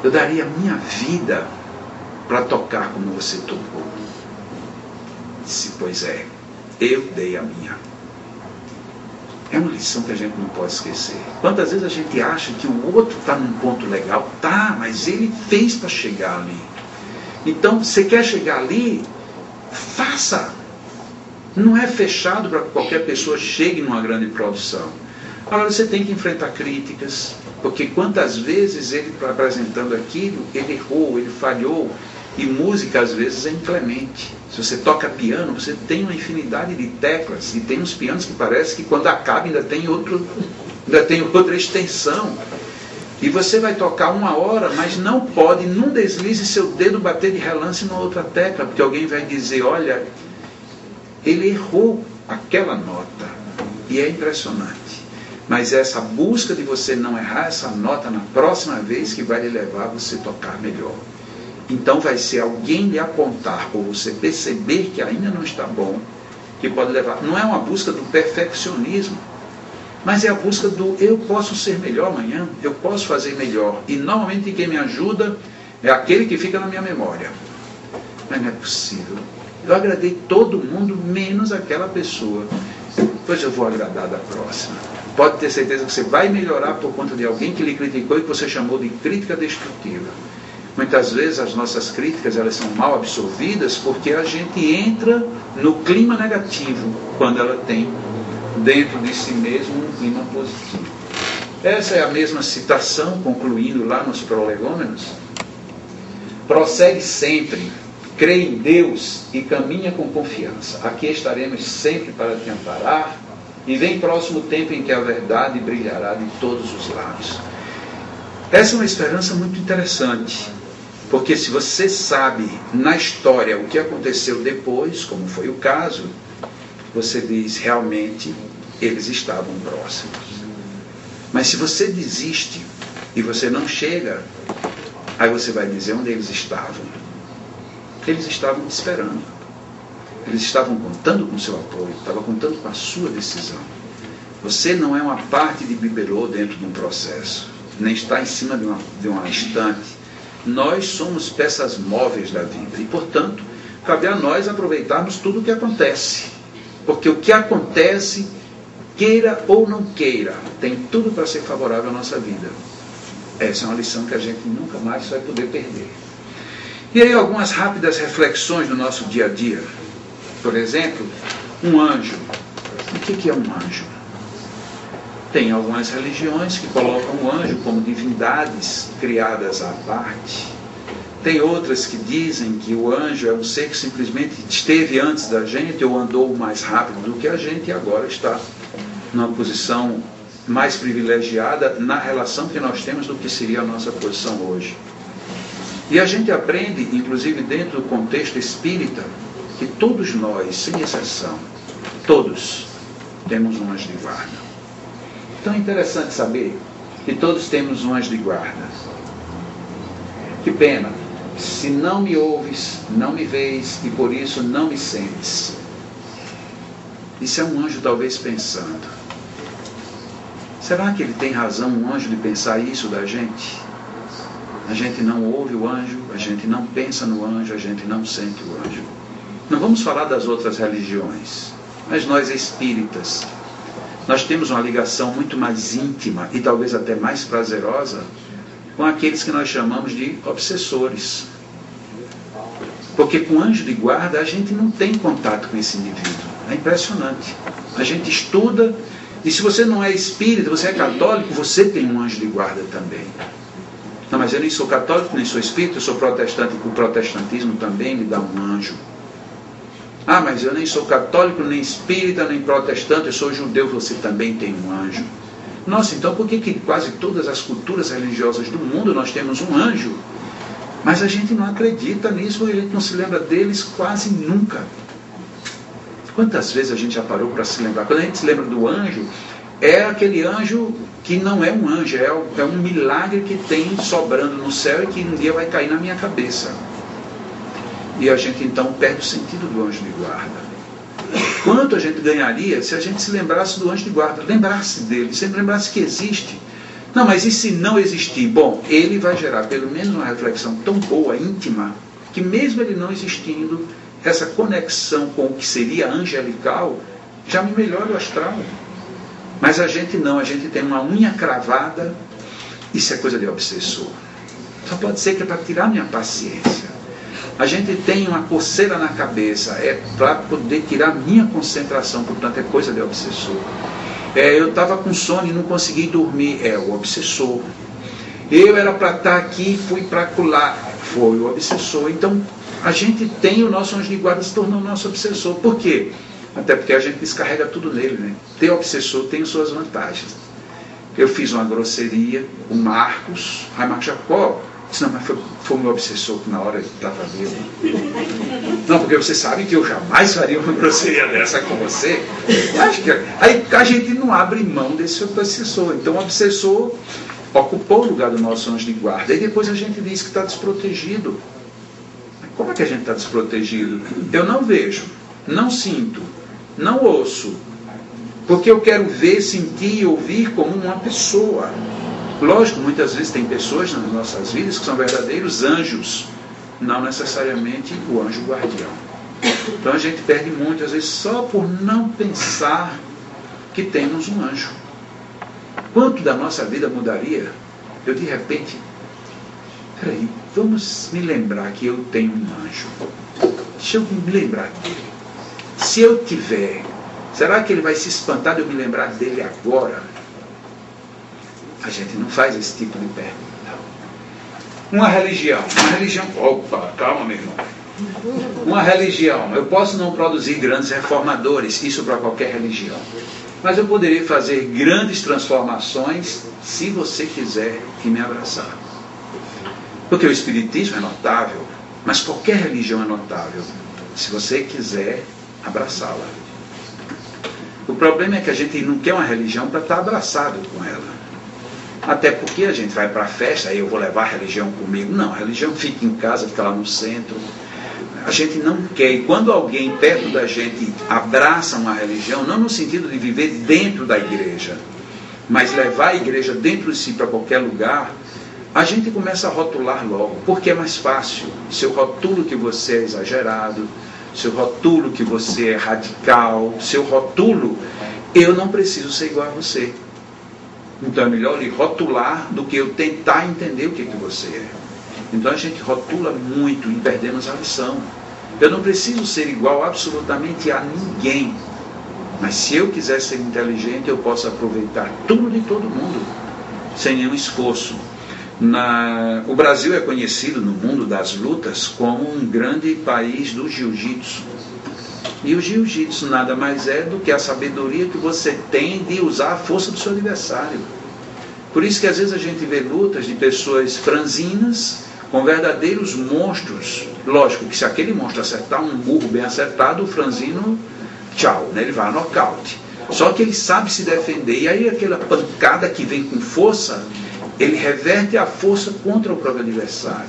Eu daria a minha vida para tocar como você tocou. Disse: pois é, eu dei a minha. É uma lição que a gente não pode esquecer. Quantas vezes a gente acha que o outro está num ponto legal? Tá, mas ele fez para chegar ali. Então, você quer chegar ali? Faça. Não é fechado para que qualquer pessoa chegue numa grande produção. Agora, você tem que enfrentar críticas, porque quantas vezes ele, apresentando aquilo, ele errou, ele falhou, e música às vezes é inclemente. Se você toca piano, você tem uma infinidade de teclas, e tem uns pianos que parece que quando acaba ainda tem outra extensão. E você vai tocar 1 hora, mas não pode, num deslize, seu dedo bater de relance numa outra tecla, porque alguém vai dizer: olha, ele errou aquela nota. e é impressionante. Mas essa busca de você não errar essa nota na próxima vez que vai lhe levar a você tocar melhor. Então vai ser alguém lhe apontar, ou você perceber que ainda não está bom, que pode levar. Não é uma busca do perfeccionismo, mas é a busca do eu posso ser melhor amanhã, eu posso fazer melhor. E normalmente quem me ajuda é aquele que fica na minha memória. Mas não é possível. Eu agradei todo mundo, menos aquela pessoa. Pois eu vou agradar da próxima. Pode ter certeza que você vai melhorar por conta de alguém que lhe criticou e que você chamou de crítica destrutiva. Muitas vezes as nossas críticas elas são mal absorvidas porque a gente entra no clima negativo quando ela tem dentro de si mesmo um clima positivo. Essa é a mesma citação, concluindo lá nos Prolegômenos. Prossegue sempre, crê em Deus e caminha com confiança. Aqui estaremos sempre para te amparar, e vem próximo tempo em que a verdade brilhará de todos os lados. Essa é uma esperança muito interessante, porque se você sabe na história o que aconteceu depois, como foi o caso, você diz, realmente, eles estavam próximos. Mas se você desiste e você não chega, aí você vai dizer onde eles estavam. Eles estavam te esperando. Eles estavam contando com o seu apoio, estavam contando com a sua decisão. Você não é uma parte de bibelô dentro de um processo, nem está em cima de uma estante. Nós somos peças móveis da vida e, portanto, cabe a nós aproveitarmos tudo o que acontece. Porque o que acontece, queira ou não queira, tem tudo para ser favorável à nossa vida. Essa é uma lição que a gente nunca mais vai poder perder. E aí algumas rápidas reflexões do nosso dia a dia. Por exemplo, um anjo. O que é um anjo? Tem algumas religiões que colocam o anjo como divindades criadas à parte. Tem outras que dizem que o anjo é um ser que simplesmente esteve antes da gente ou andou mais rápido do que a gente e agora está numa posição mais privilegiada na relação que nós temos do que seria a nossa posição hoje. E a gente aprende, inclusive dentro do contexto espírita, que todos nós, sem exceção, todos temos um anjo de guarda. Então é interessante saber que todos temos um anjo de guarda. Que pena, se não me ouves, não me vês e por isso não me sentes. Isso é um anjo talvez pensando. Será que ele tem razão, um anjo, de pensar isso da gente? A gente não ouve o anjo, a gente não pensa no anjo, a gente não sente o anjo. Não vamos falar das outras religiões, mas nós espíritas, nós temos uma ligação muito mais íntima e talvez até mais prazerosa com aqueles que nós chamamos de obsessores. Porque com o anjo de guarda a gente não tem contato com esse indivíduo. É impressionante. A gente estuda, e se você não é espírita, você é católico, você tem um anjo de guarda também. Não, mas eu nem sou católico, nem sou espírita, eu sou protestante, e o protestantismo também me dá um anjo. Ah, mas eu nem sou católico, nem espírita, nem protestante, eu sou judeu, você também tem um anjo. Nossa, então por que quase todas as culturas religiosas do mundo nós temos um anjo? Mas a gente não acredita nisso, a gente não se lembra deles quase nunca. Quantas vezes a gente já parou para se lembrar? Quando a gente se lembra do anjo, é aquele anjo que não é um anjo, é um milagre que tem sobrando no céu e que um dia vai cair na minha cabeça. E a gente então perde o sentido do anjo de guarda. Quanto a gente ganharia se a gente se lembrasse do anjo de guarda, lembrasse dele, sempre lembrasse que existe. Não, mas e se não existir? Bom, ele vai gerar pelo menos uma reflexão tão boa, íntima, que mesmo ele não existindo, essa conexão com o que seria angelical já me melhora o astral. Mas a gente não, a gente tem uma unha cravada, isso é coisa de obsessor. Só pode ser que é para tirar minha paciência. A gente tem uma coceira na cabeça, é para poder tirar minha concentração, portanto é coisa de obsessor. Eu estava com sono e não consegui dormir, é o obsessor. Eu era para estar aqui, fui para acolá, foi o obsessor. Então a gente tem o nosso anjo de guarda se tornou o nosso obsessor. Por quê? Até porque a gente descarrega tudo nele, né? Ter obsessor tem suas vantagens. Eu fiz uma grosseria, o Marcos Jacó, disse, não, mas foi o meu obsessor que na hora estava dele. Não, porque você sabe que eu jamais faria uma grosseria dessa com você. Acho que aí a gente não abre mão desse obsessor. Então o obsessor ocupou o lugar do nosso anjo de guarda. E depois a gente diz que está desprotegido. Como é que a gente está desprotegido? Eu não vejo, não sinto, não ouço. Porque eu quero ver, sentir e ouvir como uma pessoa. Lógico, muitas vezes tem pessoas nas nossas vidas que são verdadeiros anjos. Não necessariamente o anjo guardião. Então a gente perde muito, às vezes, só por não pensar que temos um anjo. Quanto da nossa vida mudaria? Eu de repente, peraí, vamos me lembrar que eu tenho um anjo. Deixa eu me lembrar dele. Se eu tiver, será que ele vai se espantar de eu me lembrar dele agora? A gente não faz esse tipo de pergunta. Uma religião, opa, calma meu irmão. Uma religião, eu posso não produzir grandes reformadores, isso para qualquer religião. Mas eu poderia fazer grandes transformações se você quiser que me abraçar. Porque o Espiritismo é notável, mas qualquer religião é notável, se você quiser abraçá-la. O problema é que a gente não quer uma religião para estar abraçado com ela. Até porque a gente vai para a festa, aí eu vou levar a religião comigo. Não, a religião fica em casa, fica lá no centro. A gente não quer. E quando alguém perto da gente abraça uma religião, não no sentido de viver dentro da igreja, mas levar a igreja dentro de si para qualquer lugar, a gente começa a rotular logo, porque é mais fácil. Se eu rotulo que você é exagerado, se eu rotulo que você é radical, se eu rotulo, eu não preciso ser igual a você. Então é melhor lhe rotular do que eu tentar entender o que você é. Então a gente rotula muito e perdemos a lição. Eu não preciso ser igual absolutamente a ninguém. Mas se eu quiser ser inteligente, eu posso aproveitar tudo de todo mundo, sem nenhum esforço. O Brasil é conhecido no mundo das lutas como um grande país do jiu-jitsu. E o jiu-jitsu nada mais é do que a sabedoria que você tem de usar a força do seu adversário. Por isso que às vezes a gente vê lutas de pessoas franzinas com verdadeiros monstros. Lógico que se aquele monstro acertar um burro bem acertado, o franzino, tchau, né? Ele vai a nocaute. Só que ele sabe se defender. E aí aquela pancada que vem com força, ele reverte a força contra o próprio adversário.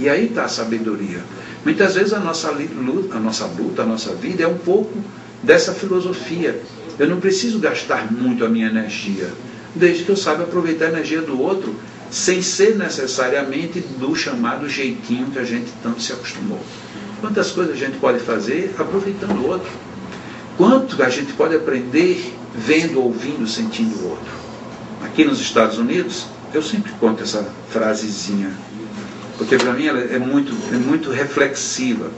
E aí está a sabedoria. Muitas vezes a nossa luta, a nossa vida é um pouco dessa filosofia. Eu não preciso gastar muito a minha energia, desde que eu saiba aproveitar a energia do outro, sem ser necessariamente do chamado jeitinho que a gente tanto se acostumou. Quantas coisas a gente pode fazer aproveitando o outro? Quanto a gente pode aprender vendo, ouvindo, sentindo o outro? Aqui nos Estados Unidos, eu sempre conto essa frasezinha, porque para mim ela é muito reflexiva.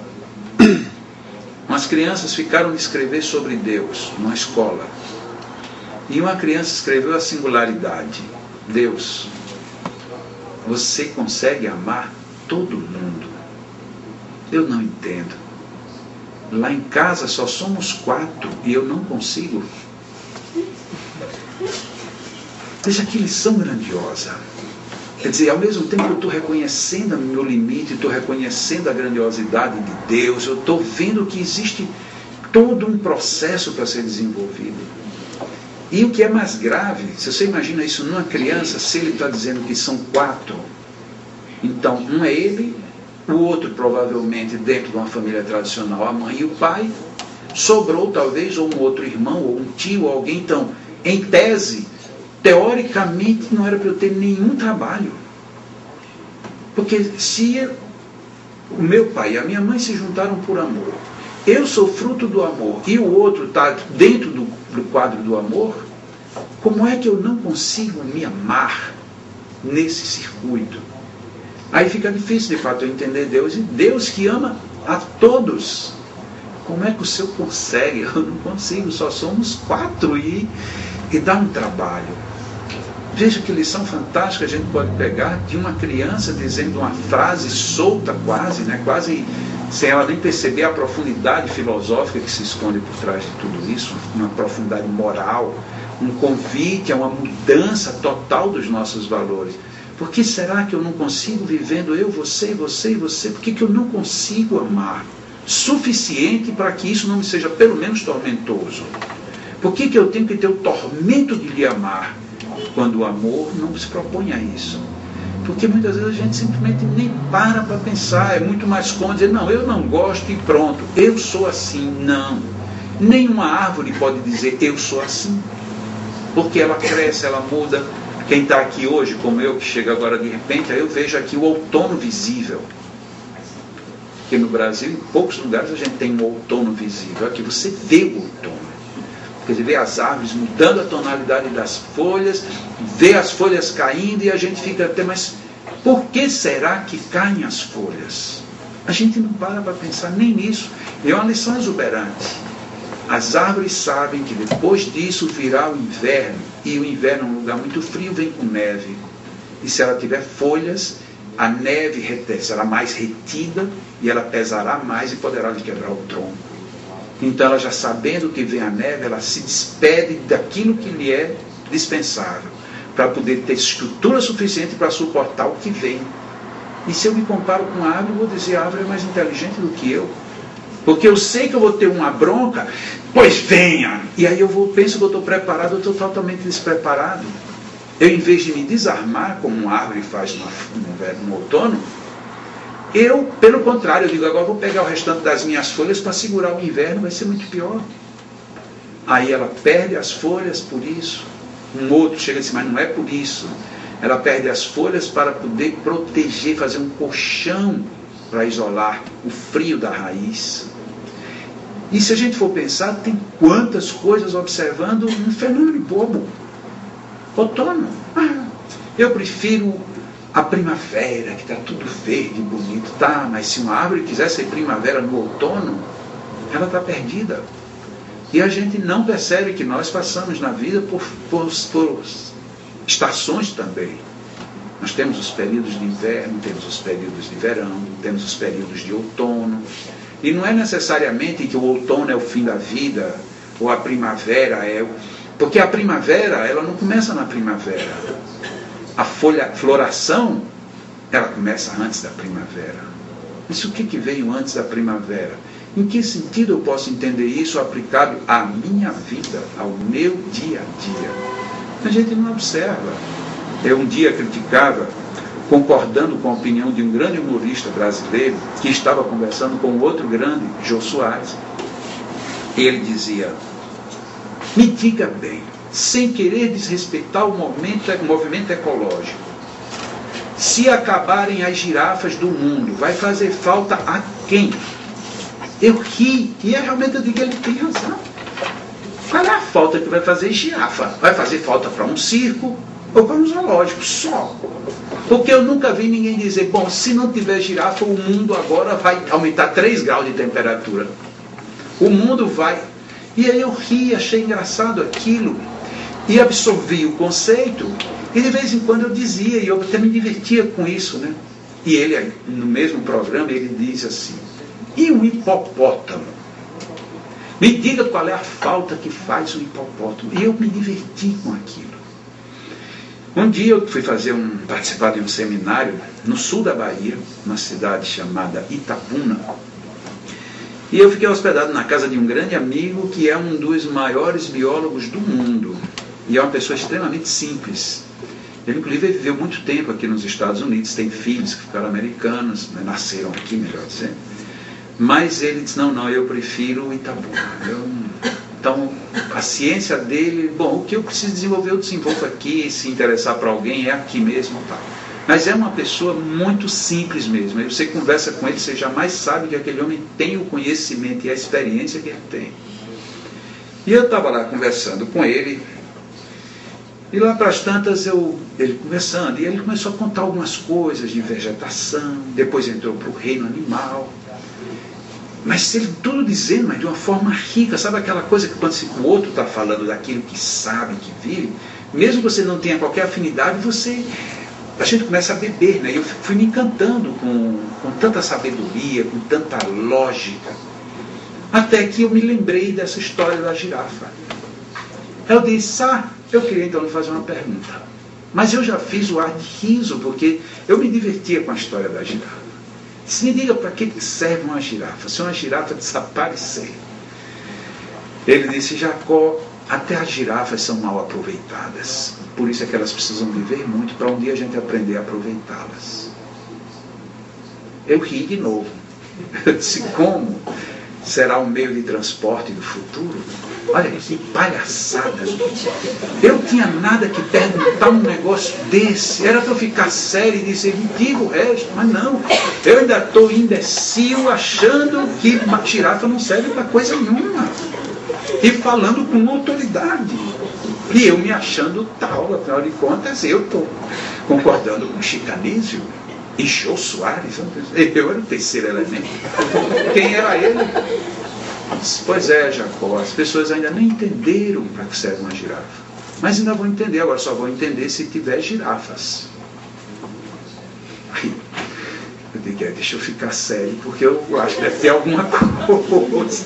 Umas crianças ficaram de escrever sobre Deus numa escola. E uma criança escreveu a singularidade. Deus, você consegue amar todo mundo? Eu não entendo. Lá em casa só somos 4 e eu não consigo. Veja que lição grandiosa. Quer dizer, ao mesmo tempo eu estou reconhecendo o meu limite, estou reconhecendo a grandiosidade de Deus, eu estou vendo que existe todo um processo para ser desenvolvido. E o que é mais grave, se você imagina isso numa criança, se ele está dizendo que são 4, então um é ele, o outro provavelmente dentro de uma família tradicional, a mãe e o pai, sobrou talvez ou um outro irmão, ou um tio, ou alguém. Então, em tese, teoricamente não era para eu ter nenhum trabalho. Porque se o meu pai e a minha mãe se juntaram por amor, eu sou fruto do amor e o outro está dentro do quadro do amor, como é que eu não consigo me amar nesse circuito? Aí fica difícil de fato eu entender Deus, e Deus que ama a todos. Como é que o senhor consegue? Eu não consigo, só somos 4 e dá um trabalho. Veja que lição fantástica a gente pode pegar de uma criança dizendo uma frase solta quase, né? Quase sem ela nem perceber a profundidade filosófica que se esconde por trás de tudo isso, uma profundidade moral, um convite a uma mudança total dos nossos valores. Por que será que eu não consigo vivendo eu, você, você e você? Por que eu não consigo amar? suficiente para que isso não me seja pelo menos tormentoso. Por que eu tenho que ter o tormento de lhe amar, quando o amor não se propõe a isso? Porque muitas vezes a gente simplesmente nem para pensar, é muito mais cômodo dizer, não, eu não gosto e pronto, eu sou assim. Não, nenhuma árvore pode dizer eu sou assim, porque ela cresce, ela muda. Quem está aqui hoje, como eu, que chega agora de repente, aí eu vejo aqui o outono visível. Porque no Brasil, em poucos lugares, a gente tem um outono visível. Aqui você vê o outono. Quer dizer, vê as árvores mudando a tonalidade das folhas, vê as folhas caindo e a gente fica até, mas por que será que caem as folhas? A gente não para pensar nem nisso. É uma lição exuberante. As árvores sabem que depois disso virá o inverno, e o inverno é um lugar muito frio, vem com neve. E se ela tiver folhas, a neve será mais retida e ela pesará mais e poderá lhe quebrar o tronco. Então ela, já sabendo que vem a neve, ela se despede daquilo que lhe é dispensável, para poder ter estrutura suficiente para suportar o que vem. E se eu me comparo com a árvore, eu vou dizer, a árvore é mais inteligente do que eu. Porque eu sei que eu vou ter uma bronca, pois venha. E aí penso que eu estou preparado, eu estou totalmente despreparado. Eu, em vez de me desarmar, como uma árvore faz no outono, eu, pelo contrário, eu digo, agora vou pegar o restante das minhas folhas para segurar o inverno, vai ser muito pior. Aí ela perde as folhas por isso. Um outro chega e diz, mas não é por isso. Ela perde as folhas para poder proteger, fazer um colchão para isolar o frio da raiz. E se a gente for pensar, tem quantas coisas observando um fenômeno bobo. Outono. Eu prefiro a primavera, que está tudo verde, bonito. Tá, mas se uma árvore quiser ser primavera no outono, ela está perdida. E a gente não percebe que nós passamos na vida por estações também. Nós temos os períodos de inverno, temos os períodos de verão, temos os períodos de outono. E não é necessariamente que o outono é o fim da vida, ou a primavera é... Porque a primavera, ela não começa na primavera. A floração, ela começa antes da primavera. Mas o que veio antes da primavera? Em que sentido eu posso entender isso aplicado à minha vida, ao meu dia a dia? A gente não observa. Eu um dia criticava, concordando com a opinião de um grande humorista brasileiro, que estava conversando com outro grande, Jô Soares. Ele dizia, me diga bem, sem querer desrespeitar o movimento ecológico, se acabarem as girafas do mundo, vai fazer falta a quem? Eu ri, e realmente eu digo, ele tem razão. Qual é a falta que vai fazer girafa? Vai fazer falta para um circo ou para um zoológico só? Porque eu nunca vi ninguém dizer, bom, se não tiver girafa, o mundo agora vai aumentar 3 graus de temperatura. O mundo vai... E aí eu ri, achei engraçado aquilo, e absorvi o conceito, e de vez em quando eu dizia, e eu até me divertia com isso, né? E ele, no mesmo programa, ele diz assim, e o hipopótamo? Me diga qual é a falta que faz o hipopótamo. E eu me diverti com aquilo. Um dia eu fui participar de um seminário no sul da Bahia, numa cidade chamada Itabuna. E eu fiquei hospedado na casa de um grande amigo que é um dos maiores biólogos do mundo. E é uma pessoa extremamente simples. Ele, inclusive, viveu muito tempo aqui nos Estados Unidos, tem filhos que ficaram americanos, né, nasceram aqui, melhor dizendo. Mas ele disse, não, eu prefiro o Itabuna. Então, a ciência dele, bom, o que eu preciso desenvolver, eu desenvolvo aqui, se interessar para alguém, é aqui mesmo, tá. Mas é uma pessoa muito simples mesmo. Aí você conversa com ele, você jamais sabe que aquele homem tem o conhecimento e a experiência que ele tem. E eu estava lá conversando com ele, e lá para as tantas, ele conversando, e ele começou a contar algumas coisas de vegetação, depois entrou para o reino animal. Mas ele tudo dizendo, mas de uma forma rica, sabe aquela coisa que quando o outro está falando daquilo que sabe, que vive, mesmo que você não tenha qualquer afinidade, a gente começa a beber, né? Eu fui me encantando com tanta sabedoria, com tanta lógica, até que eu me lembrei dessa história da girafa. Eu disse, eu queria então lhe fazer uma pergunta, mas eu já fiz o ar de riso, porque eu me divertia com a história da girafa. Disse, me diga para que serve uma girafa, se uma girafa desaparecer. Ele disse, Jacó, até as girafas são mal aproveitadas, por isso é que elas precisam viver muito, para um dia a gente aprender a aproveitá-las. Eu ri de novo. Eu disse, como será o meio de transporte do futuro? Olha, que palhaçada. Eu tinha nada que perguntar um negócio desse. Era para eu ficar sério e dizer, me diga o resto. Mas não, eu ainda estou imbecil achando que uma girafa não serve para coisa nenhuma. E falando com autoridade. E eu me achando tal, afinal de contas, eu estou concordando com Chicanísio e Jô Soares. Eu era o terceiro elemento. Quem era ele? Pois é, Jacó, as pessoas ainda não entenderam para que serve uma girafa. Mas ainda vão entender, agora só vão entender se tiver girafas. Aí, eu digo, deixa eu ficar sério, porque eu acho que deve ter alguma coisa.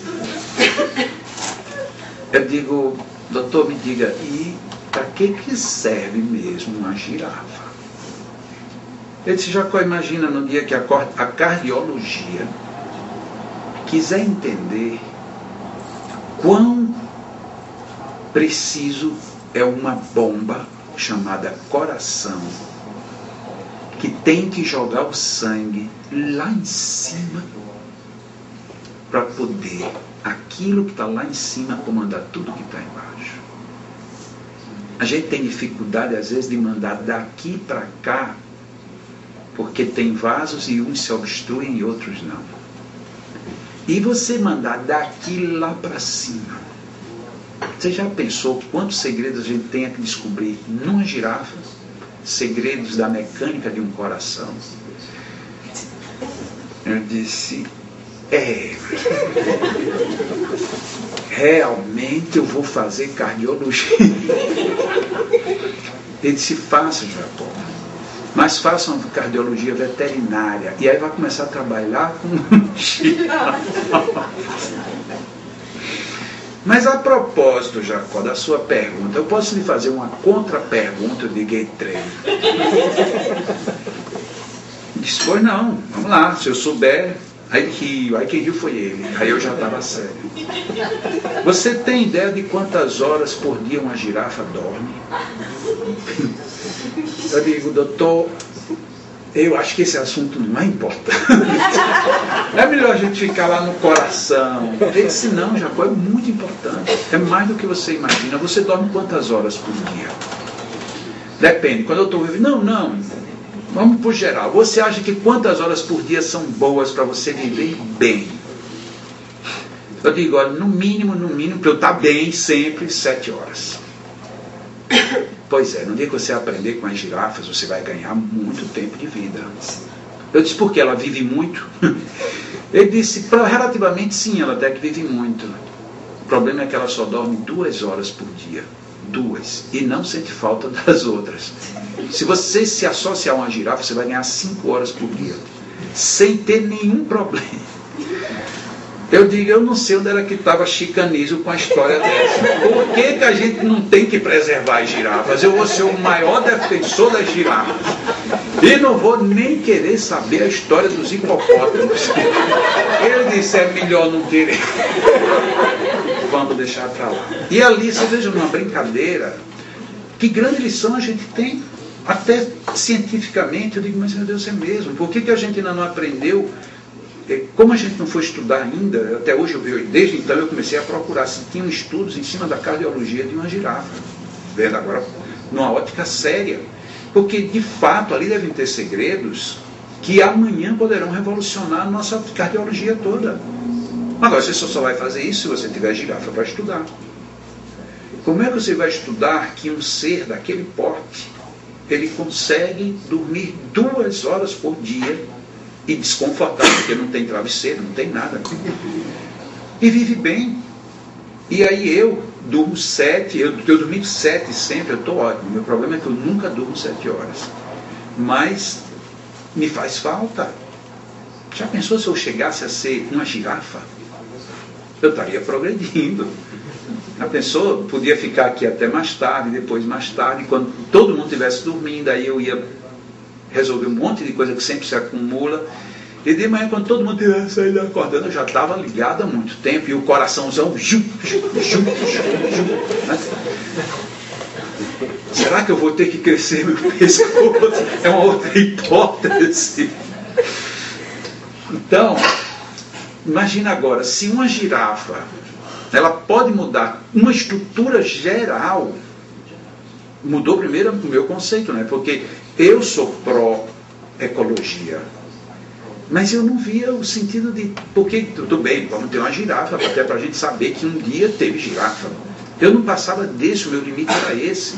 Eu digo, doutor, me diga, e para que serve mesmo uma girafa? Ele disse, Jacó, imagina no dia que a cardiologia quiser entender quão preciso é uma bomba chamada coração, que tem que jogar o sangue lá em cima para poder aquilo que está lá em cima comandar tudo que está embaixo. A gente tem dificuldade às vezes de mandar daqui para cá, porque tem vasos e uns se obstruem e outros não. E você mandar daqui lá para cima. Você já pensou quantos segredos a gente tem que descobrir numa girafa? Segredos da mecânica de um coração. Eu disse, realmente eu vou fazer cardiologia. Ele disse, faça, Jacó. Mas faça uma cardiologia veterinária. E aí vai começar a trabalhar com girafa. Mas a propósito, Jacó, da sua pergunta, eu posso lhe fazer uma contra-pergunta de gay treino. Disse, pois não, vamos lá, se eu souber, aí que riu foi ele, aí eu já estava sério. Você tem ideia de quantas horas por dia uma girafa dorme? Eu digo, doutor, eu acho que esse assunto não é importante. É melhor a gente ficar lá no coração. Ele disse, não, Jacó, é muito importante. É mais do que você imagina. Você dorme quantas horas por dia? Depende. Quando eu estou vivendo... Não. Vamos por geral. Você acha que quantas horas por dia são boas para você viver bem? Eu digo, olha, no mínimo, para eu estar bem sempre, 7 horas. Pois é, no dia que você aprender com as girafas, você vai ganhar muito tempo de vida. Eu disse, por que ela vive muito? Ele disse, relativamente sim, ela até que vive muito. O problema é que ela só dorme 2 horas por dia. 2. E não sente falta das outras. Se você se associar a uma girafa, você vai ganhar 5 horas por dia. Sem ter nenhum problema. Eu digo, eu não sei onde era que estava Chicanísio com a história dessa. Por que a gente não tem que preservar as girafas? Eu vou ser o maior defensor das girafas. E não vou nem querer saber a história dos hipopótamos. Ele disse, é melhor não querer. Vamos deixar para lá. E ali, você veja, numa brincadeira, que grande lição a gente tem. Até cientificamente, eu digo, mas meu Deus, é mesmo. Por que a gente ainda não aprendeu? Como a gente não foi estudar ainda, até hoje eu vi, desde então eu comecei a procurar se tinham estudos em cima da cardiologia de uma girafa, vendo agora numa ótica séria, porque de fato ali devem ter segredos que amanhã poderão revolucionar a nossa cardiologia toda. Agora você só vai fazer isso se você tiver girafa para estudar. Como é que você vai estudar que um ser daquele porte ele consegue dormir 2 horas por dia e desconfortável, porque não tem travesseiro, não tem nada, e vive bem? E aí eu durmo 7, eu dormi 7 sempre, eu estou ótimo. Meu problema é que eu nunca durmo 7 horas, mas me faz falta. Já pensou se eu chegasse a ser uma girafa? Eu estaria progredindo. Já pensou? Podia ficar aqui até mais tarde, depois mais tarde, quando todo mundo estivesse dormindo, aí eu ia resolver um monte de coisa que sempre se acumula, E de manhã, quando todo mundo tinha saído acordando, eu já estava ligado há muito tempo, e o coraçãozão, né? Será que eu vou ter que crescer meu pescoço? É uma outra hipótese. Então, imagina agora, se uma girafa, ela pode mudar uma estrutura geral, mudou primeiro o meu conceito, né? Porque eu sou pró-ecologia. Mas eu não via o sentido de... Porque, tudo bem, vamos ter uma girafa, até para a gente saber que um dia teve girafa. Eu não passava desse, o meu limite era esse.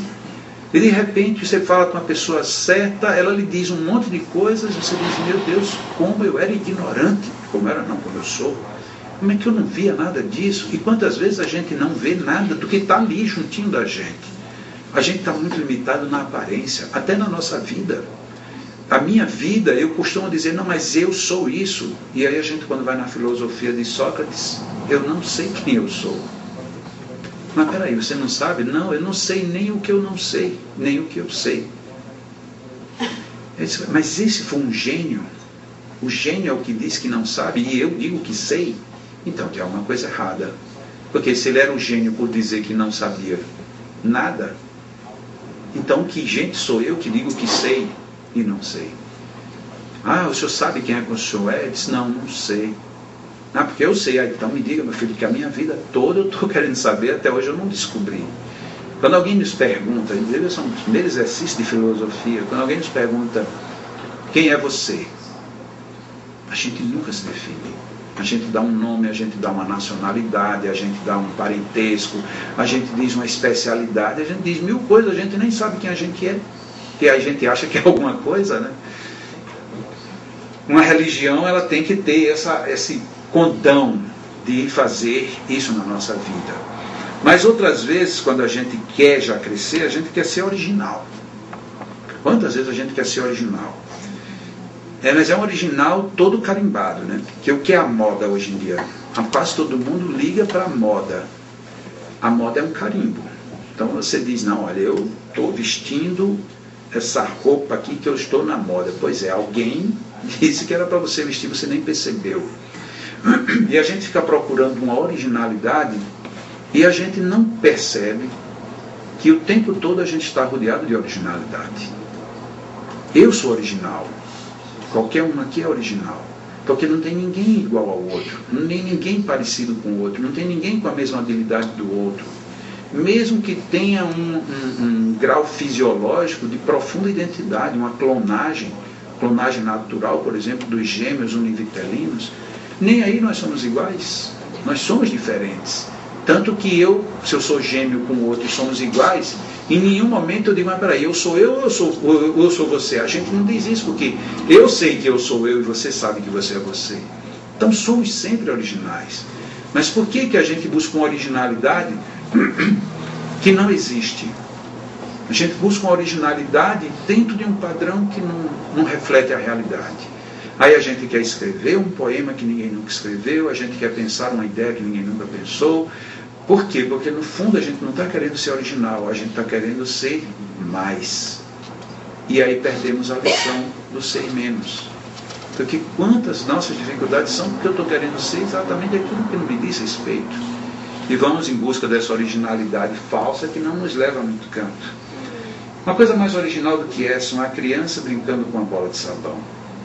E de repente você fala com uma pessoa certa, ela lhe diz um monte de coisas, e você diz, meu Deus, como eu era ignorante. Como eu sou. Como é que eu não via nada disso? E quantas vezes a gente não vê nada do que está ali juntinho da gente? A gente está muito limitado na aparência, até na nossa vida. A minha vida, eu costumo dizer, não, mas eu sou isso. E aí a gente, quando vai na filosofia de Sócrates, eu não sei quem eu sou. Mas peraí, você não sabe? Não, eu não sei nem o que eu não sei, nem o que eu sei. Mas esse foi um gênio. O gênio é o que diz que não sabe, e eu digo que sei. Então tem alguma coisa errada. Porque se ele era um gênio por dizer que não sabia nada, então que gente sou eu que digo que sei e não sei? Ah, o senhor sabe quem é que o senhor é? Eu disse, não sei. Ah, porque eu sei. Ah, então me diga, meu filho, que a minha vida toda eu estou querendo saber, até hoje eu não descobri. Quando alguém nos pergunta, esse é um primeiro exercício de filosofia, quando alguém nos pergunta, quem é você? A gente nunca se define. A gente dá um nome, a gente dá uma nacionalidade, a gente dá um parentesco, a gente diz uma especialidade, a gente diz mil coisas, a gente nem sabe quem a gente é, que a gente acha que é alguma coisa, né? Uma religião, ela tem que ter esse condão de fazer isso na nossa vida. Mas outras vezes, quando a gente quer já crescer, a gente quer ser original. Quantas vezes a gente quer ser original? Mas é um original todo carimbado, né? Que o que é a moda hoje em dia? Quase todo mundo liga para a moda. A moda é um carimbo. Então você diz, não, olha, eu estou vestindo essa roupa aqui que eu estou na moda. Pois é, alguém disse que era para você vestir, você nem percebeu. E a gente fica procurando uma originalidade e a gente não percebe que o tempo todo a gente está rodeado de originalidade. Eu sou original. Qualquer um aqui é original. Porque não tem ninguém igual ao outro. Não tem ninguém parecido com o outro. Não tem ninguém com a mesma habilidade do outro. Mesmo que tenha um grau fisiológico de profunda identidade, uma clonagem natural, por exemplo, dos gêmeos univitelinos, nem aí nós somos iguais. Nós somos diferentes. Tanto que se eu sou gêmeo com o outro e somos iguais, em nenhum momento eu digo, mas peraí, eu sou eu ou eu sou você? A gente não diz isso, porque eu sei que eu sou eu e você sabe que você é você. Então somos sempre originais. Mas por que a gente busca uma originalidade que não existe? A gente busca uma originalidade dentro de um padrão que não reflete a realidade. Aí a gente quer escrever um poema que ninguém nunca escreveu, a gente quer pensar uma ideia que ninguém nunca pensou. Por quê? Porque no fundo a gente não está querendo ser original, a gente está querendo ser mais. E aí perdemos a lição do ser menos. Porque quantas nossas dificuldades são porque eu estou querendo ser exatamente aquilo que não me diz respeito. E vamos em busca dessa originalidade falsa que não nos leva a muito canto. Uma coisa mais original do que essa, uma criança brincando com uma bola de sabão.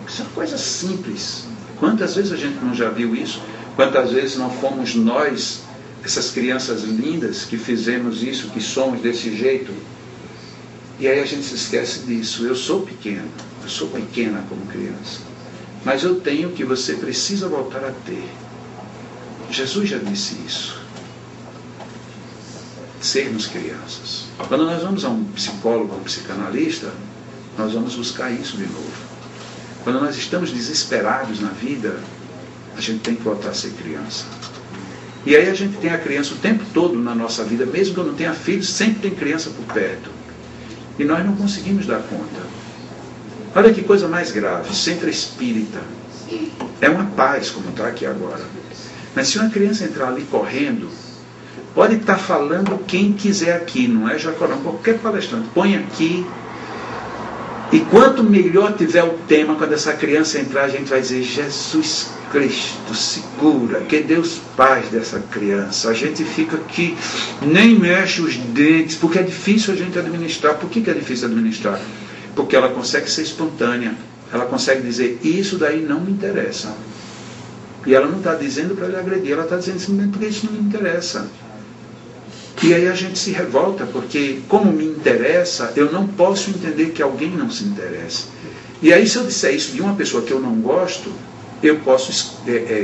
Isso é uma coisa simples. Quantas vezes a gente não já viu isso? Quantas vezes não fomos nós, essas crianças lindas, que fizemos isso, que somos desse jeito? E aí a gente se esquece disso. Eu sou pequeno, eu sou pequena como criança. Mas eu tenho o que você precisa voltar a ter. Jesus já disse isso. Sermos crianças. Quando nós vamos a um psicólogo, a um psicanalista, nós vamos buscar isso de novo. Quando nós estamos desesperados na vida, a gente tem que voltar a ser criança. E aí a gente tem a criança o tempo todo na nossa vida, mesmo que eu não tenha filhos, sempre tem criança por perto. E nós não conseguimos dar conta. Olha que coisa mais grave, centro espírita. É uma paz, como está aqui agora. Mas se uma criança entrar ali correndo, pode estar falando quem quiser aqui, não é Jacorão, qualquer palestrante, põe aqui. E quanto melhor tiver o tema, quando essa criança entrar, a gente vai dizer: Jesus Cristo, segura, que Deus paz dessa criança. A gente fica aqui, nem mexe os dentes, porque é difícil a gente administrar. Por que é difícil administrar? Porque ela consegue ser espontânea. Ela consegue dizer: isso daí não me interessa. E ela não está dizendo para ele agredir, ela está dizendo simplesmente porque isso não me interessa. E aí a gente se revolta, porque como me interessa, eu não posso entender que alguém não se interesse. E aí se eu disser isso de uma pessoa que eu não gosto, eu posso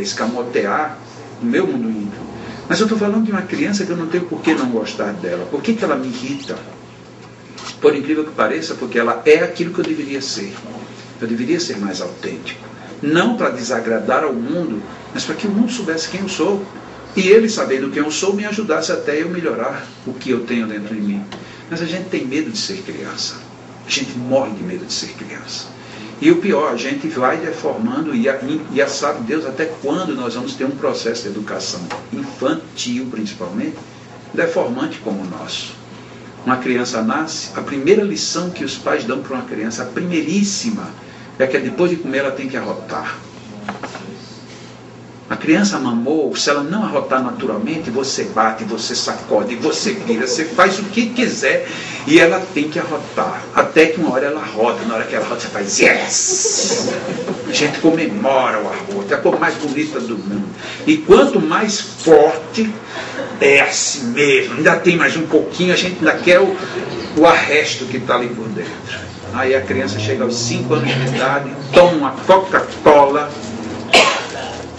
escamotear o meu mundo íntimo. Mas eu estou falando de uma criança que eu não tenho por que não gostar dela. Por que ela me irrita? Por incrível que pareça, porque ela é aquilo que eu deveria ser. Eu deveria ser mais autêntico. Não para desagradar ao mundo, mas para que o mundo soubesse quem eu sou. E ele, sabendo quem eu sou, me ajudasse até eu melhorar o que eu tenho dentro de mim. Mas a gente tem medo de ser criança. A gente morre de medo de ser criança. E o pior, a gente vai deformando, e sabe Deus até quando nós vamos ter um processo de educação infantil, principalmente, deformante como o nosso. Uma criança nasce, a primeira lição que os pais dão para uma criança, a primeiríssima, é que depois de comer ela tem que arrotar. A criança mamou, se ela não arrotar naturalmente, você bate, você sacode, você vira, você faz o que quiser e ela tem que arrotar. Até que uma hora ela arrota, na hora que ela arrota você faz yes! A gente comemora o arroto, é a cor mais bonita do mundo. E quanto mais forte, é assim mesmo, ainda tem mais um pouquinho, a gente ainda quer o arresto que está ali por dentro. Aí a criança chega aos 5 anos de idade, toma uma Coca-Cola,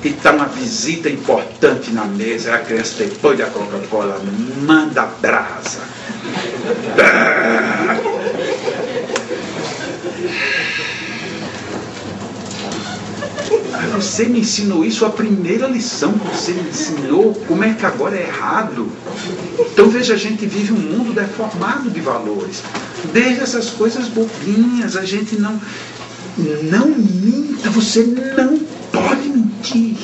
e está uma visita importante na mesa, a criança depois da Coca-Cola manda brasa. Você me ensinou isso, a primeira lição que você me ensinou, como é que agora é errado? Então veja, a gente vive um mundo deformado de valores. Desde essas coisas bobinhas, a gente não minta, você não pode mentir.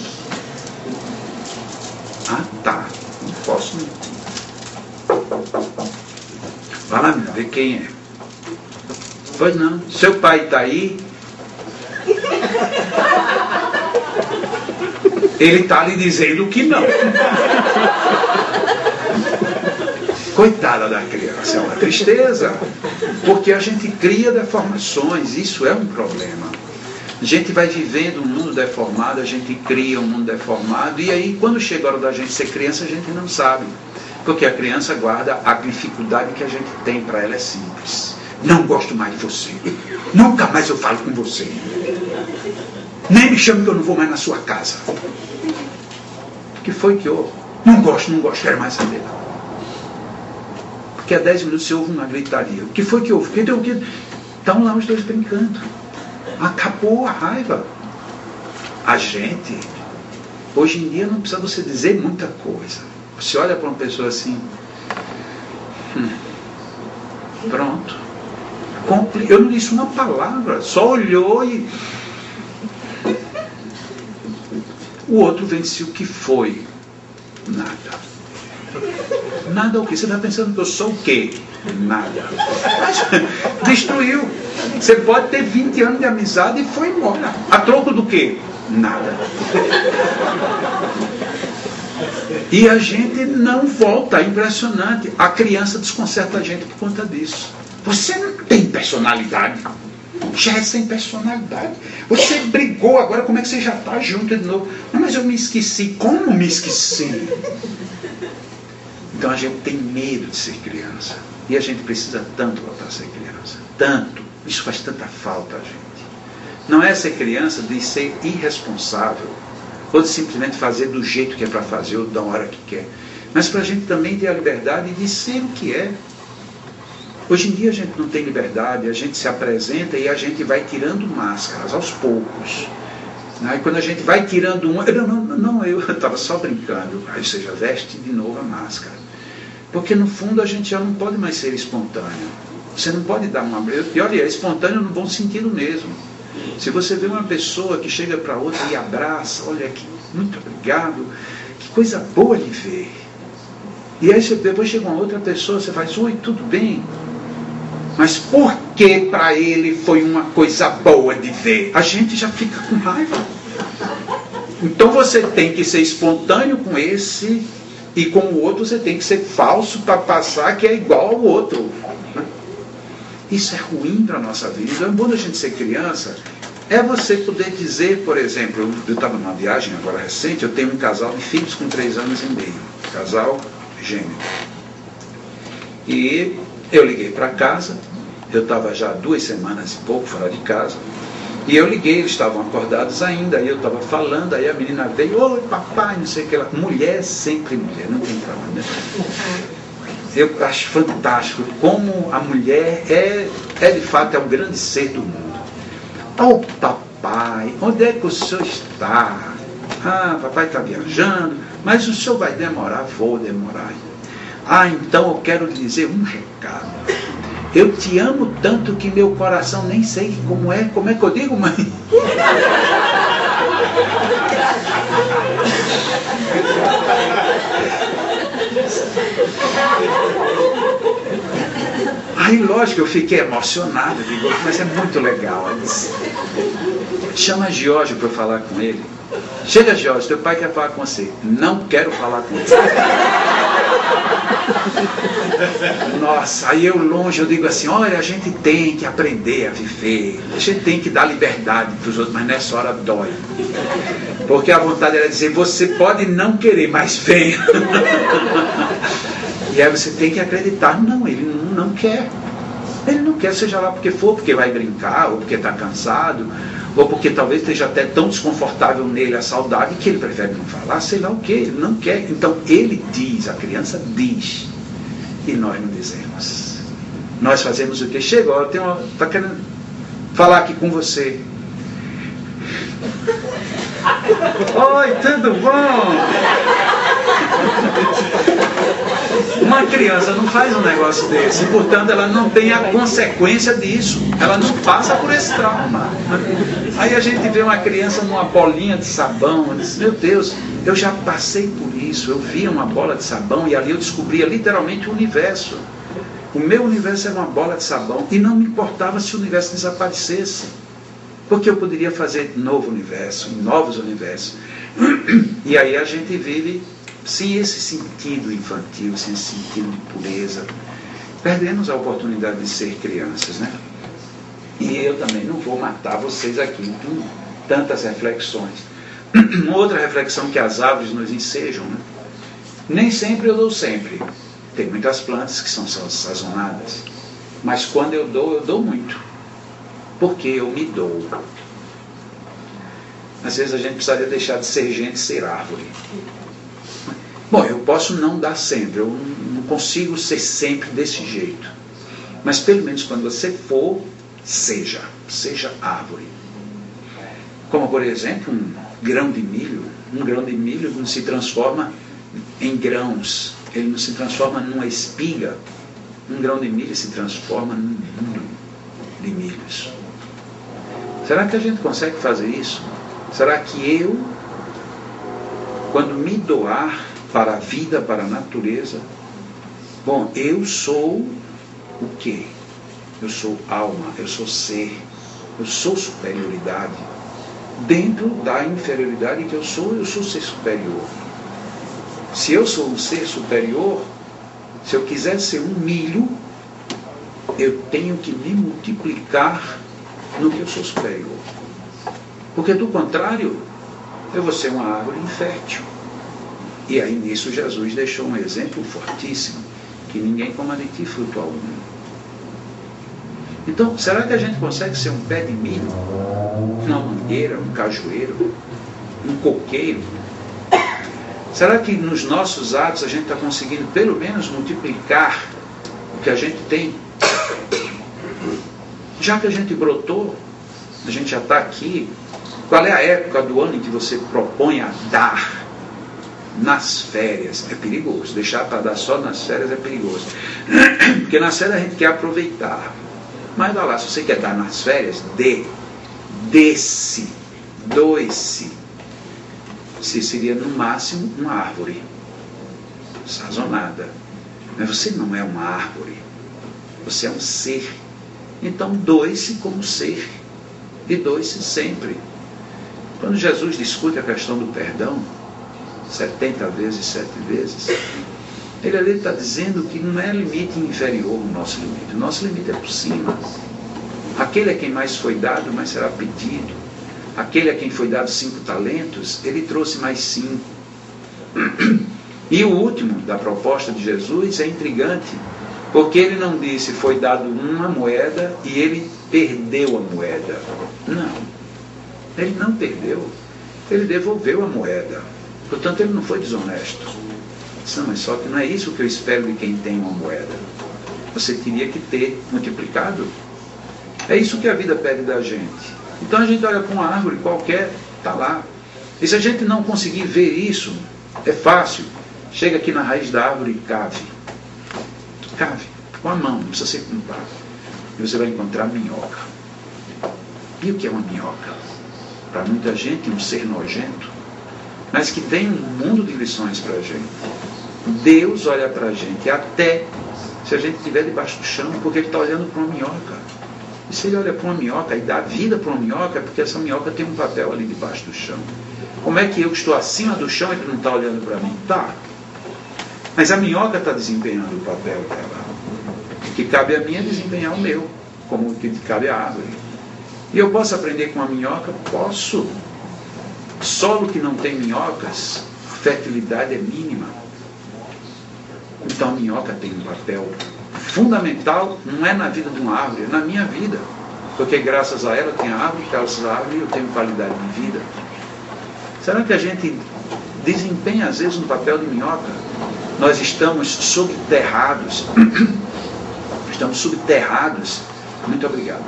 Ah, tá, não posso mentir. Vai lá, meu, ver quem é. Pois não, seu pai está aí. Ele está lhe dizendo que não. Coitada da criança, é uma tristeza, porque a gente cria deformações, isso é um problema. A gente vai vivendo um mundo deformado, a gente cria um mundo deformado, e aí quando chega a hora da gente ser criança, a gente não sabe, porque a criança guarda a dificuldade que a gente tem, para ela é simples. Não gosto mais de você, nunca mais eu falo com você, nem me chame que eu não vou mais na sua casa. O que foi que houve? Não gosto, quero mais saber. Porque há 10 minutos você ouve uma gritaria. O que foi que houve? Estão lá os dois brincando. Acabou a raiva. A gente, hoje em dia, não precisa você dizer muita coisa. Você olha para uma pessoa assim, pronto. Eu não disse uma palavra, só olhou e o outro venceu. O que foi? Nada. Nada o quê? Você está pensando que eu sou o quê? Nada. Mas destruiu. Você pode ter 20 anos de amizade e foi embora. A troco do quê? Nada. E a gente não volta. É impressionante. A criança desconcerta a gente por conta disso. Você não tem personalidade. Já é sem personalidade. Você brigou, agora como é que você já está junto de novo? Não, mas eu me esqueci. Como me esqueci? Então a gente tem medo de ser criança. E a gente precisa tanto voltar a ser criança. Tanto. Isso faz tanta falta a gente. Não é ser criança de ser irresponsável, ou de simplesmente fazer do jeito que é para fazer, ou da hora que quer. Mas para a gente também ter a liberdade de ser o que é. Hoje em dia a gente não tem liberdade, a gente se apresenta e a gente vai tirando máscaras aos poucos. E quando a gente vai tirando uma... eu estava só brincando. Aí você já veste de novo a máscara. Porque no fundo a gente já não pode mais ser espontâneo. Você não pode dar uma... E olha, é espontâneo no bom sentido mesmo. Se você vê uma pessoa que chega para outra e abraça, olha aqui, muito obrigado, que coisa boa de ver. E aí depois chega uma outra pessoa, você faz, oi, tudo bem? Mas por que para ele foi uma coisa boa de ver? A gente já fica com raiva. Então você tem que ser espontâneo com esse, e com o outro você tem que ser falso para passar que é igual ao outro. Isso é ruim para a nossa vida. Então é bom a gente ser criança. É você poder dizer, por exemplo, eu estava numa viagem agora recente, eu tenho um casal de filhos com 3 anos e meio. Casal gêmeo. E eu liguei para casa, eu estava já 2 semanas e pouco fora de casa, e eu liguei, eles estavam acordados ainda, aí eu estava falando, aí a menina veio, oi papai, não sei o que lá. Mulher sempre mulher, não tem problema, né? Eu acho fantástico como a mulher de fato, é um grande ser do mundo. Oh papai, onde é que o senhor está? Ah, papai está viajando, mas o senhor vai demorar? Vou demorar. Ah, então eu quero lhe dizer um recado. Eu te amo tanto que meu coração nem sei como é que eu digo, mãe? Aí, lógico, eu fiquei emocionado, digo, mas é muito legal. Chama Jorge para eu falar com ele. Chega, Jorge, teu pai quer falar com você. Não quero falar com ele. Nossa, aí eu longe, eu digo assim, olha, a gente tem que aprender a viver, a gente tem que dar liberdade para os outros, mas nessa hora dói. Porque a vontade era dizer, você pode não querer, mas venha. E aí você tem que acreditar, não, ele não quer. Ele não quer, seja lá porque for, porque vai brincar, ou porque está cansado, ou porque talvez esteja até tão desconfortável nele a saudade que ele prefere não falar, sei lá o que, ele não quer. Então ele diz, a criança diz, e nós não dizemos. Nós fazemos o que? Chegou, está querendo falar aqui com você. Oi, tudo bom? Uma criança não faz um negócio desse, portanto ela não tem a consequência disso, ela não passa por esse trauma. Aí a gente vê uma criança numa bolinha de sabão, diz, meu Deus, eu já passei por isso, eu via uma bola de sabão e ali eu descobria literalmente o universo. O meu universo era uma bola de sabão e não me importava se o universo desaparecesse, porque eu poderia fazer novo universo, novos universos. E aí a gente vive sem esse sentido infantil, sem esse sentido de pureza, perdemos a oportunidade de ser crianças, né? E eu também não vou matar vocês aqui com tantas reflexões. Uma outra reflexão que as árvores nos ensejam, né? Nem sempre eu dou sempre. Tem muitas plantas que são sazonadas, mas quando eu dou muito, porque eu me dou. Às vezes a gente precisaria deixar de ser gente e ser árvore. Bom, eu posso não dar sempre, eu não consigo ser sempre desse jeito. Mas pelo menos quando você for, seja árvore. Como por exemplo, um grão de milho não se transforma em grãos, ele não se transforma numa espiga. Um grão de milho se transforma num mundo de milhos. Será que a gente consegue fazer isso? Será que eu, quando me doar para a vida, para a natureza, bom, eu sou o quê? Eu sou alma, eu sou ser, eu sou superioridade. Dentro da inferioridade que eu sou ser superior. Se eu sou um ser superior, se eu quiser ser um milho, eu tenho que me multiplicar no que eu sou superior. Porque do contrário, eu vou ser uma árvore infértil. E aí nisso Jesus deixou um exemplo fortíssimo, que ninguém coma de ti fruto algum. Então, será que a gente consegue ser um pé de milho, uma mangueira, um cajueiro, um coqueiro? Será que nos nossos atos a gente está conseguindo pelo menos multiplicar o que a gente tem? Já que a gente brotou, a gente já está aqui, qual é a época do ano em que você propõe a dar? Nas férias é perigoso. Deixar para dar só nas férias é perigoso. Porque nas férias a gente quer aproveitar. Mas olha lá, se você quer dar nas férias, dê-se, doe-se. Você seria no máximo uma árvore sazonada. Mas você não é uma árvore. Você é um ser Então doe-se como ser, e doe-se sempre. Quando Jesus discute a questão do perdão, 70 vezes, 7 vezes, ele ali está dizendo que não é limite inferior o nosso limite. O nosso limite é por cima. Aquele a quem mais foi dado, mais será pedido. Aquele a quem foi dado 5 talentos, ele trouxe mais 5. E o último da proposta de Jesus é intrigante, porque ele não disse foi dado uma moeda e ele perdeu a moeda. Não, ele não perdeu, ele devolveu a moeda. Portanto, ele não foi desonesto. Não, mas só que não é isso que eu espero de quem tem uma moeda. Você teria que ter multiplicado. É isso que a vida pede da gente. Então a gente olha para uma árvore qualquer, está lá. E se a gente não conseguir ver isso, é fácil. Chega aqui na raiz da árvore e cave. Cave, com a mão, não precisa ser com um pá. E você vai encontrar minhoca. E o que é uma minhoca? Para muita gente, um ser nojento, mas que tem um mundo de lições para a gente. Deus olha para a gente, até se a gente estiver debaixo do chão, porque Ele está olhando para uma minhoca. E se Ele olha para uma minhoca e dá vida para uma minhoca, é porque essa minhoca tem um papel ali debaixo do chão. Como é que eu estou acima do chão e Ele não está olhando para mim? Tá. Mas a minhoca está desempenhando o papel dela. O que cabe a mim é desempenhar o meu, como o que cabe à árvore. E eu posso aprender com a minhoca? Posso. Solo que não tem minhocas, a fertilidade é mínima. Então a minhoca tem um papel fundamental, não é na vida de uma árvore, é na minha vida. Porque graças a ela tem a árvore, graças à árvore eu tenho qualidade de vida. Será que a gente desempenha às vezes um papel de minhoca? Nós estamos subterrados. Estamos subterrados. Muito obrigado.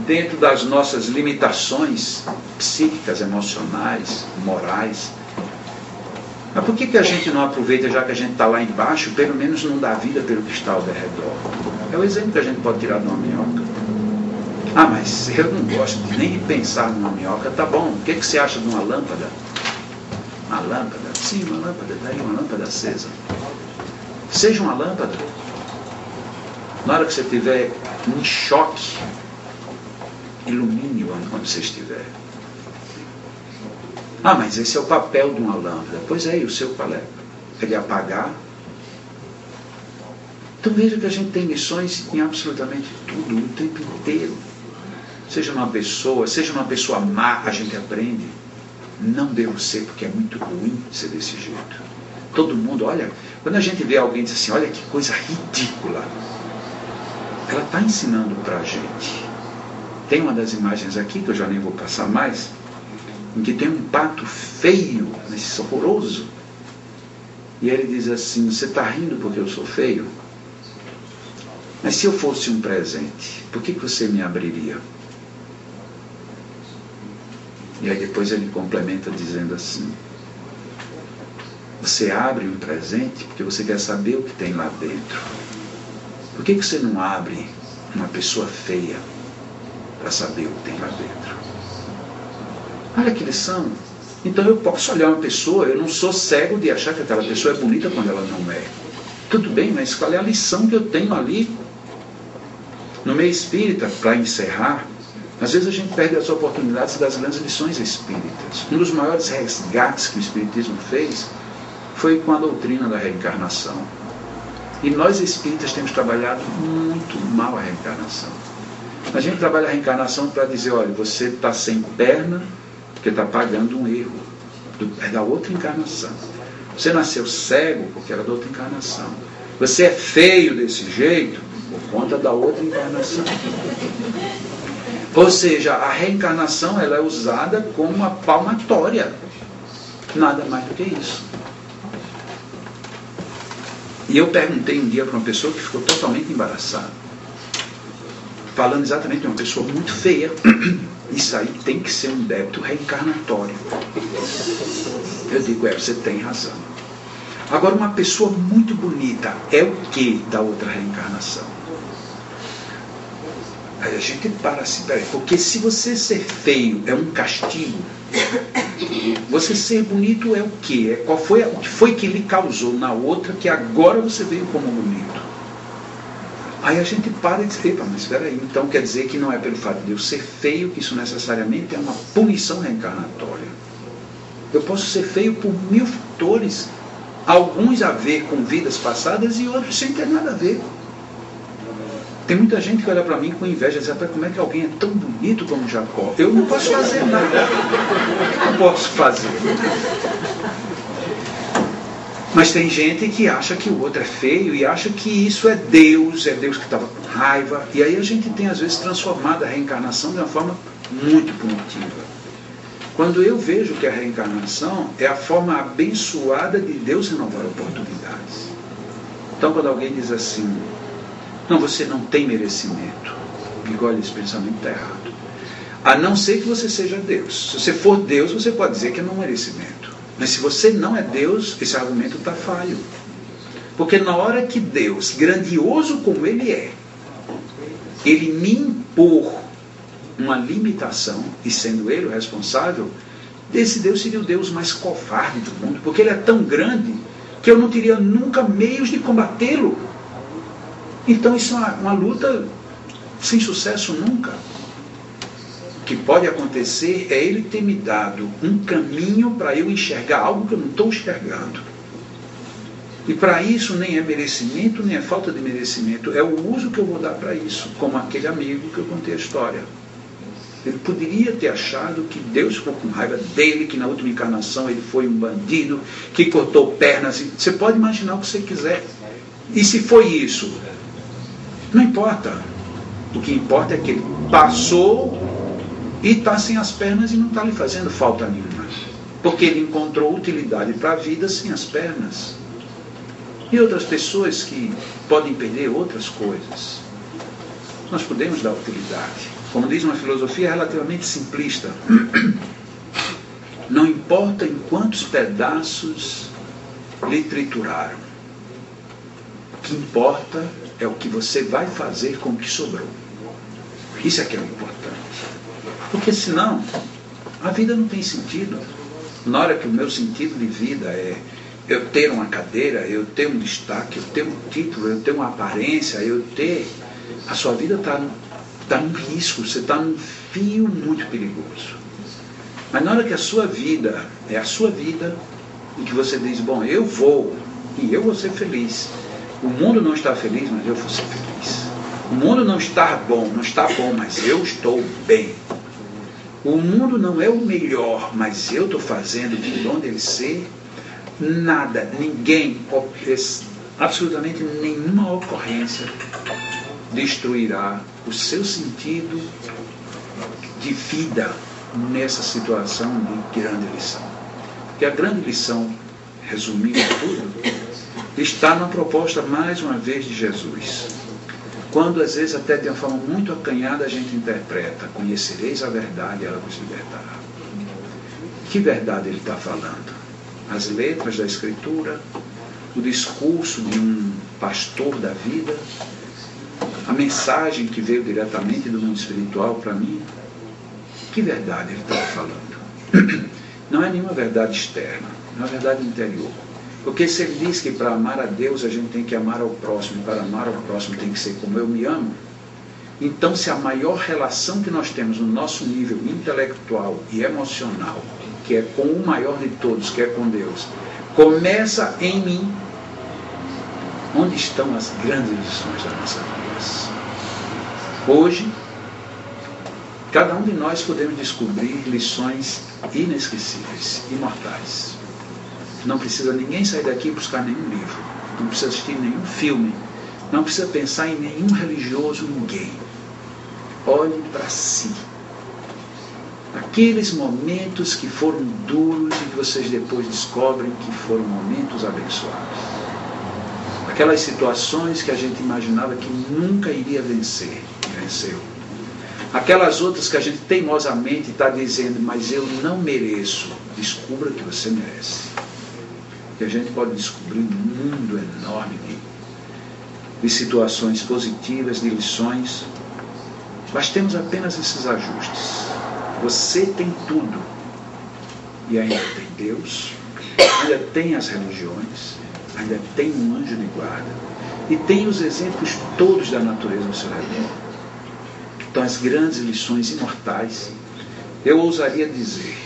Dentro das nossas limitações psíquicas, emocionais, morais. Mas por que a gente não aproveita, já que a gente está lá embaixo, pelo menos não dá vida pelo que está ao redor? É o exemplo que a gente pode tirar de uma minhoca. Ah, mas eu não gosto nem de pensar numa minhoca. Tá bom, o que você acha de uma lâmpada? Uma lâmpada? Sim, uma lâmpada, daí uma lâmpada acesa. Seja uma lâmpada. Na hora que você estiver em choque, ilumine onde você estiver. Ah, mas esse é o papel de uma lâmpada. Pois é, e o seu qual é? É de apagar? Então veja que a gente tem lições em absolutamente tudo, o tempo inteiro. Seja uma pessoa má, a gente aprende. Não devo ser, porque é muito ruim ser desse jeito. Todo mundo, olha, quando a gente vê alguém diz assim, olha que coisa ridícula, ela está ensinando para a gente. Tem uma das imagens aqui, que eu já nem vou passar mais, em que tem um pato feio, mas horroroso. E ele diz assim, você está rindo porque eu sou feio? Mas se eu fosse um presente, por que você me abriria? E aí depois ele complementa dizendo assim, você abre um presente porque você quer saber o que tem lá dentro. Por que você não abre uma pessoa feia para saber o que tem lá dentro? Olha que lição. Então eu posso olhar uma pessoa, eu não sou cego de achar que aquela pessoa é bonita quando ela não é. Tudo bem, mas qual é a lição que eu tenho ali? No meio espírita, para encerrar, às vezes a gente perde as oportunidades das grandes lições espíritas. Um dos maiores resgates que o espiritismo fez foi com a doutrina da reencarnação. E nós espíritas temos trabalhado muito mal a reencarnação. A gente trabalha a reencarnação para dizer, olha, você está sem perna porque está pagando um erro. É da outra encarnação. Você nasceu cego porque era da outra encarnação. Você é feio desse jeito por conta da outra encarnação. Ou seja, a reencarnação ela é usada como uma palmatória. Nada mais do que isso. E eu perguntei um dia para uma pessoa que ficou totalmente embaraçada, falando exatamente de uma pessoa muito feia. Isso aí tem que ser um débito reencarnatório. Eu digo, você tem razão. Agora, uma pessoa muito bonita é o que da outra reencarnação? Aí a gente para assim, peraí, porque se você ser feio é um castigo, você ser bonito é o quê? O que foi que lhe causou na outra que agora você veio como bonito? Aí a gente para e diz, epa, mas espera aí, então quer dizer que não é pelo fato de eu ser feio que isso necessariamente é uma punição reencarnatória. Eu posso ser feio por 1000 fatores, alguns a ver com vidas passadas e outros sem ter nada a ver. Tem muita gente que olha para mim com inveja e diz, como é que alguém é tão bonito como Jacó? Eu não posso fazer nada. O que eu posso fazer? Mas tem gente que acha que o outro é feio e acha que isso é Deus que estava com raiva. E aí a gente tem às vezes transformado a reencarnação de uma forma muito punitiva. Quando eu vejo que a reencarnação é a forma abençoada de Deus renovar oportunidades. Então quando alguém diz assim, não, você não tem merecimento, digo, olha, esse pensamento está errado. A não ser que você seja Deus. Se você for Deus, você pode dizer que é um merecimento. Mas se você não é Deus, esse argumento está falho. Porque na hora que Deus, grandioso como Ele é, Ele me impor uma limitação, e sendo Ele o responsável, esse Deus seria o Deus mais covarde do mundo, porque Ele é tão grande que eu não teria nunca meios de combatê-lo. Então isso é uma luta sem sucesso nunca. O que pode acontecer é Ele ter me dado um caminho para eu enxergar algo que eu não estou enxergando. E para isso nem é merecimento, nem é falta de merecimento, é o uso que eu vou dar para isso, como aquele amigo que eu contei a história. Ele poderia ter achado que Deus ficou com raiva dele, que na última encarnação ele foi um bandido, que cortou pernas. Você pode imaginar o que você quiser. E se foi isso? Não importa. O que importa é que ele passou e está sem as pernas e não está lhe fazendo falta nenhuma. Porque ele encontrou utilidade para a vida sem as pernas. E outras pessoas que podem perder outras coisas. Nós podemos dar utilidade. Como diz uma filosofia relativamente simplista. Não importa em quantos pedaços lhe trituraram. O que importa é o que você vai fazer com o que sobrou. Isso é que é o importante. Porque senão, a vida não tem sentido. Na hora que o meu sentido de vida é eu ter uma cadeira, eu ter um destaque, eu ter um título, eu ter uma aparência, a sua vida está num risco, você está num fio muito perigoso. Mas na hora que a sua vida é a sua vida, e que você diz, bom, eu vou ser feliz. O mundo não está feliz, mas eu vou ser feliz. O mundo não está bom, mas eu estou bem. O mundo não é o melhor, mas eu estou fazendo de onde ele ser. Nada, ninguém, absolutamente nenhuma ocorrência destruirá o seu sentido de vida nessa situação de grande lição. Porque a grande lição, resumindo tudo, está na proposta, mais uma vez, de Jesus. Quando, às vezes, até de uma forma muito acanhada, a gente interpreta, conhecereis a verdade e ela vos libertará. Que verdade ele está falando? As letras da Escritura, o discurso de um pastor da vida, a mensagem que veio diretamente do mundo espiritual para mim. Que verdade ele estava falando? Não é nenhuma verdade externa, é uma verdade interior. Porque se ele diz que para amar a Deus a gente tem que amar ao próximo, e para amar ao próximo tem que ser como eu me amo, então se a maior relação que nós temos no nosso nível intelectual e emocional, que é com o maior de todos, que é com Deus, começa em mim, onde estão as grandes lições da nossa vida? Hoje, cada um de nós podemos descobrir lições inesquecíveis, imortais. Não precisa ninguém sair daqui e buscar nenhum livro, não precisa assistir nenhum filme, não precisa pensar em nenhum religioso, ninguém. Olhe para si. Aqueles momentos que foram duros e que vocês depois descobrem que foram momentos abençoados. Aquelas situações que a gente imaginava que nunca iria vencer, e venceu. Aquelas outras que a gente teimosamente está dizendo, mas eu não mereço. Descubra que você merece. E a gente pode descobrir um mundo enorme de situações positivas, de lições. Mas temos apenas esses ajustes. Você tem tudo. E ainda tem Deus, ainda tem as religiões, ainda tem um anjo de guarda, E tem os exemplos todos da natureza ao seu redor. Então as grandes lições imortais, eu ousaria dizer,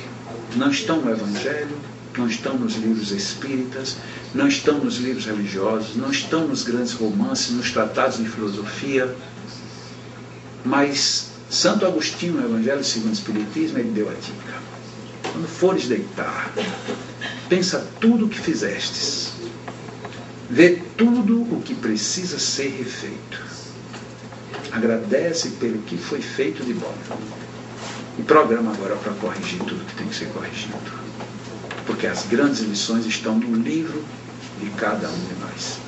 não estão no Evangelho, não estão nos livros espíritas, não estão nos livros religiosos, não estão nos grandes romances, nos tratados de filosofia, mas Santo Agostinho, no Evangelho segundo o Espiritismo, ele deu a dica. Quando fores deitar, pensa tudo o que fizestes, vê tudo o que precisa ser refeito, agradece pelo que foi feito de bom e programa agora para corrigir tudo que tem que ser corrigido, porque as grandes lições estão no livro de cada um de nós.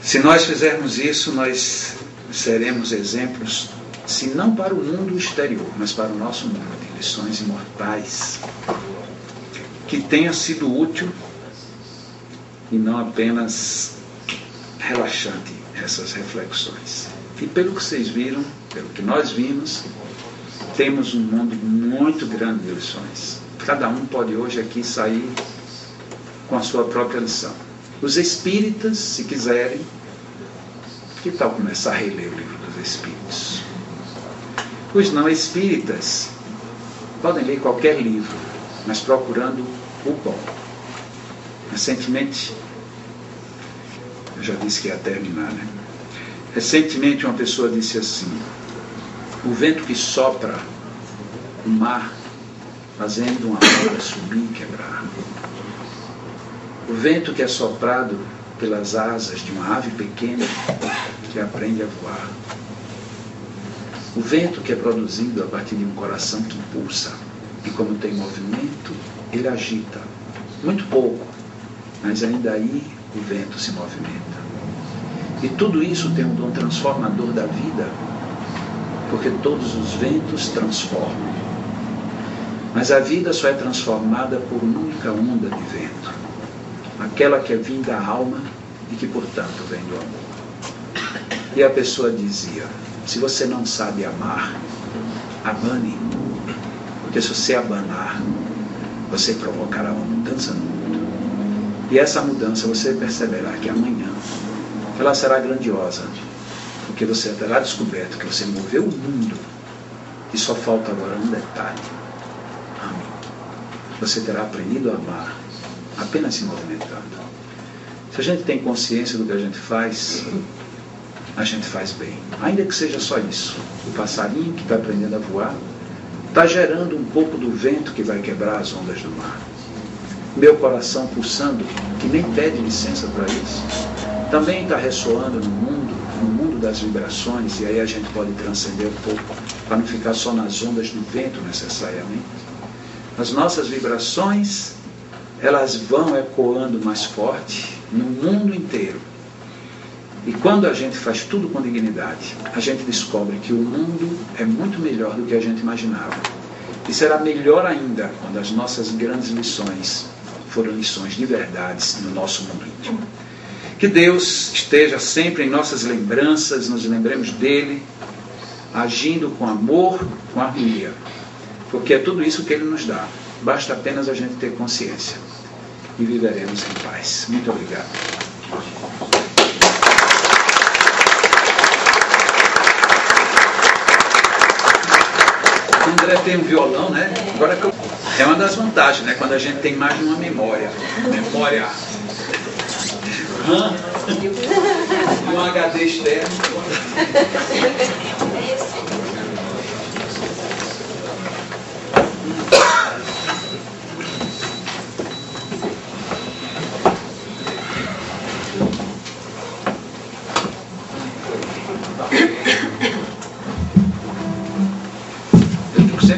Se nós fizermos isso, nós seremos exemplos, se não para o mundo exterior, mas para o nosso mundo, de lições imortais, que tenha sido útil e não apenas relaxante essas reflexões. E pelo que vocês viram, pelo que nós vimos, temos um mundo muito grande de lições. Cada um pode hoje aqui sair com a sua própria lição. Os espíritas, se quiserem, que tal começar a reler o livro dos Espíritos? Os não espíritas podem ler qualquer livro, mas procurando o bom. Recentemente, eu já disse que ia terminar, né? Recentemente uma pessoa disse assim: o vento que sopra o mar, fazendo uma onda subir e quebrar. O vento que é soprado pelas asas de uma ave pequena que aprende a voar. O vento que é produzido a partir de um coração que pulsa, e como tem movimento, ele agita. Muito pouco, mas ainda aí o vento se movimenta. E tudo isso tem um dom transformador da vida, porque todos os ventos transformam. Mas a vida só é transformada por uma única onda de vento, aquela que é vinda da alma e que, portanto, vem do amor. E a pessoa dizia: se você não sabe amar, abane, porque se você abanar, você provocará uma mudança no mundo. E essa mudança você perceberá que amanhã ela será grandiosa, porque você terá descoberto que você moveu o mundo e só falta agora um detalhe: ame. Você terá aprendido a amar apenas se movimentando. Se a gente tem consciência do que a gente faz bem, ainda que seja só isso. O passarinho que está aprendendo a voar está gerando um pouco do vento que vai quebrar as ondas do mar. Meu coração pulsando, que nem pede licença para isso, também está ressoando no mundo das vibrações, e aí a gente pode transcender um pouco, para não ficar só nas ondas do vento necessariamente. As nossas vibrações, elas vão ecoando mais forte no mundo inteiro. E quando a gente faz tudo com dignidade, a gente descobre que o mundo é muito melhor do que a gente imaginava. E será melhor ainda quando as nossas grandes lições foram lições de verdades no nosso mundo íntimo. Que Deus esteja sempre em nossas lembranças, nos lembremos dele, agindo com amor, com harmonia. Porque é tudo isso que ele nos dá. Basta apenas a gente ter consciência. E viveremos em paz. Muito obrigado. O André tem um violão, né? Agora é uma das vantagens, né? Quando a gente tem mais de uma memória. Memória RAM e um HD externo.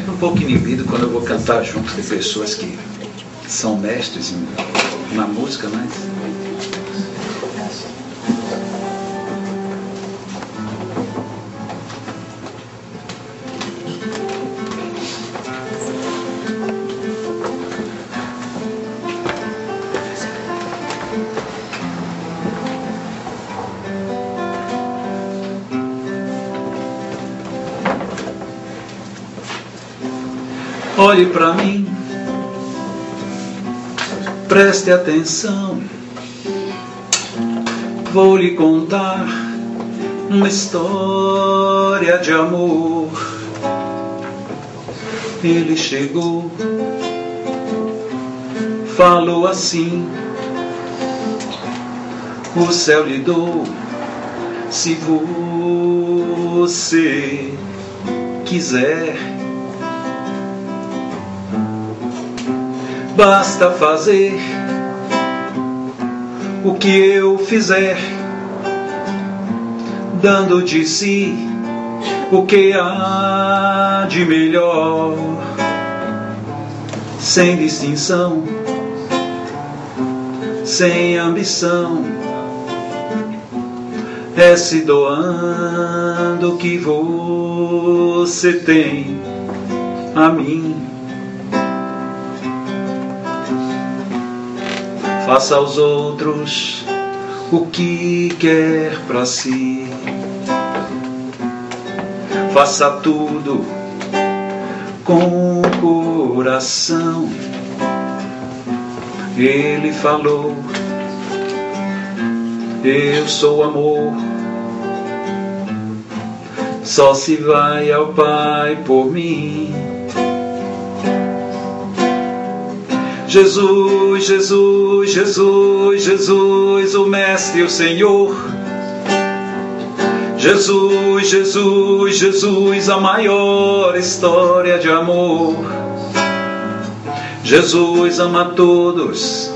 Um pouco inibido quando eu vou cantar junto de pessoas que são mestres na música, mas olhe para mim, preste atenção. Vou lhe contar uma história de amor. Ele chegou, falou assim: o céu lhe dou, se você quiser. Basta fazer o que eu fizer, dando de si o que há de melhor, sem distinção, sem ambição, é se doando o que você tem a mim. Faça aos outros o que quer para si. Faça tudo com o coração. Ele falou: eu sou amor. Só se vai ao Pai por mim. Jesus, Jesus, Jesus, Jesus, o Mestre e o Senhor. Jesus, Jesus, Jesus, a maior história de amor. Jesus ama todos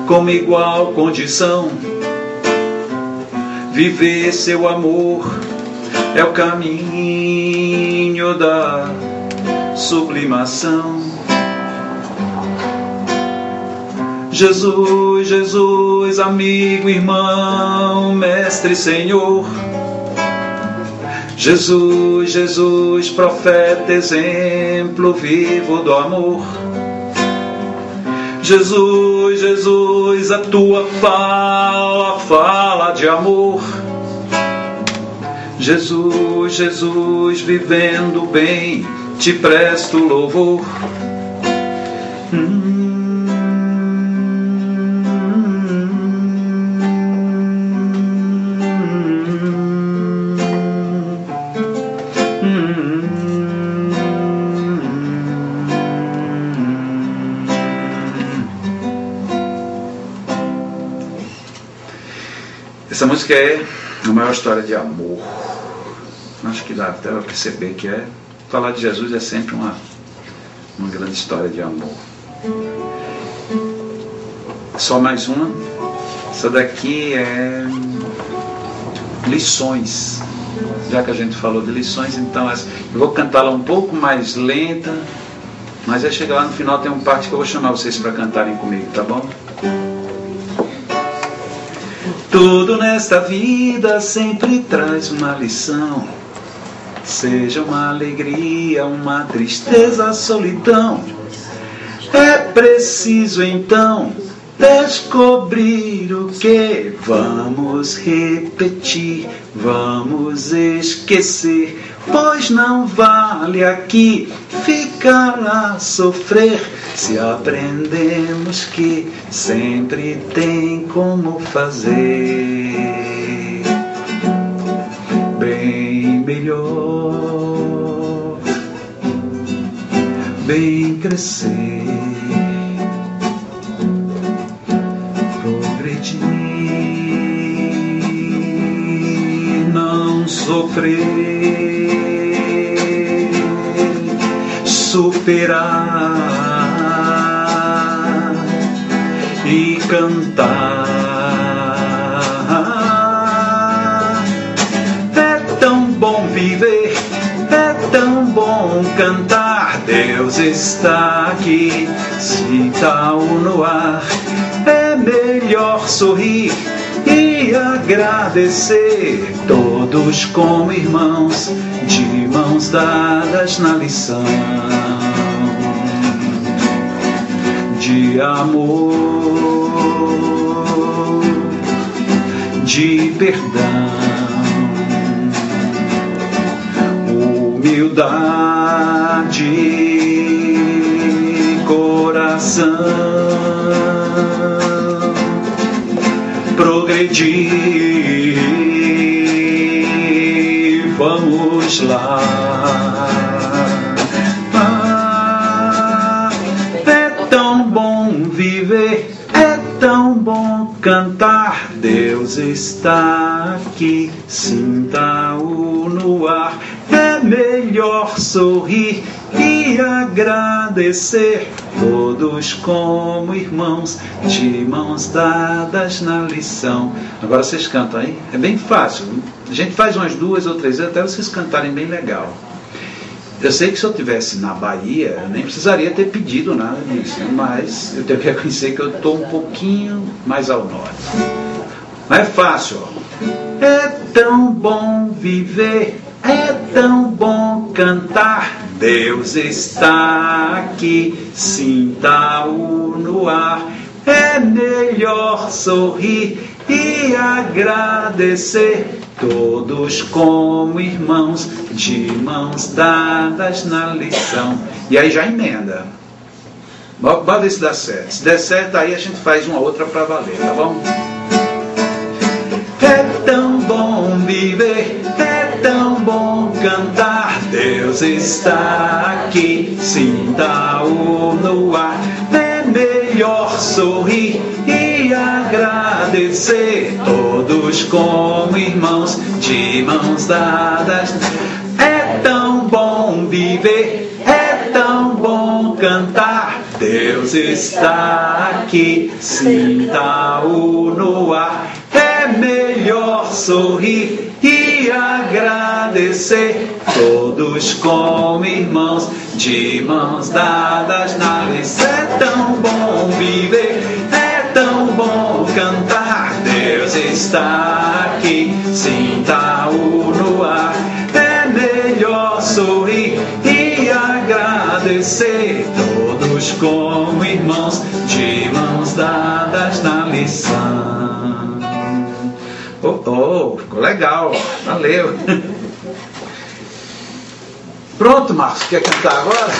como igual condição. Viver seu amor é o caminho da sublimação. Jesus, Jesus, amigo, irmão, mestre, Senhor. Jesus, Jesus, profeta, exemplo vivo do amor. Jesus, Jesus, a tua fala, fala de amor. Jesus, Jesus, vivendo bem, te presto louvor. Essa música é a maior história de amor. Acho que dá até para perceber que falar de Jesus é sempre uma grande história de amor. Só mais uma. Essa daqui é lições. Já que a gente falou de lições, então eu vou cantá-la um pouco mais lenta, mas aí chegar lá no final tem uma parte que eu vou chamar vocês para cantarem comigo, tá bom? Tudo nesta vida sempre traz uma lição, seja uma alegria, uma tristeza, solidão. É preciso então descobrir o que vamos repetir, vamos esquecer, pois não vale aqui ficar a sofrer, se aprendemos que sempre tem como fazer bem melhor, bem crescer, progredir, não sofrer, superar e cantar. É tão bom viver, é tão bom cantar. Deus está aqui, se tal no ar. É melhor sorrir e agradecer, todos como irmãos, de mãos dadas na lição de amor, de perdão, humildade, coração, progredir. Vamos lá. É tão bom viver, é tão bom cantar. Deus está aqui, sinta-o no ar. É melhor sorrir e agradecer, todos como irmãos, de mãos dadas na lição. Agora vocês cantam aí? É bem fácil. A gente faz umas 2 ou 3 vezes até vocês cantarem bem legal. Eu sei que se eu estivesse na Bahia, eu nem precisaria ter pedido nada disso, mas eu tenho que reconhecer que eu estou um pouquinho mais ao norte. Mas é fácil, ó. É tão bom viver, é tão bom cantar. Deus está aqui, sinta-o no ar. É melhor sorrir e agradecer, todos como irmãos, de mãos dadas na lição. E aí já emenda. Bora ver se dá certo. Se der certo, aí a gente faz uma outra para valer, tá bom? É tão bom viver, é tão bom cantar. Deus está aqui, sinta-o no ar. É melhor sorrir e agradecer, todos como irmãos, de mãos dadas. É tão bom viver, é tão bom cantar. Deus está aqui, sinta-o no ar. É melhor sorrir e agradecer, todos como irmãos, de mãos dadas na lição. É tão bom viver, é tão bom cantar. Deus está aqui, sinta-o no ar. É melhor sorrir e agradecer, todos como irmãos, de mãos dadas na lição. Ficou legal, valeu. Pronto, Marcos, quer cantar agora?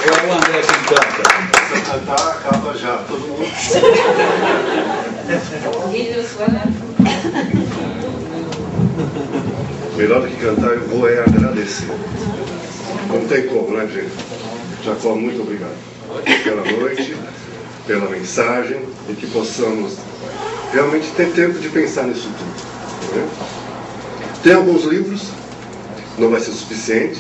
Ou é o André quem canta? Se eu cantar, acaba já, todo mundo. Melhor do que cantar, eu vou agradecer. Não tem como, né, gente? Jacó, muito obrigado pela noite, pela mensagem, e que possamos realmente ter tempo de pensar nisso tudo. Né? Tem alguns livros, não vai ser suficiente,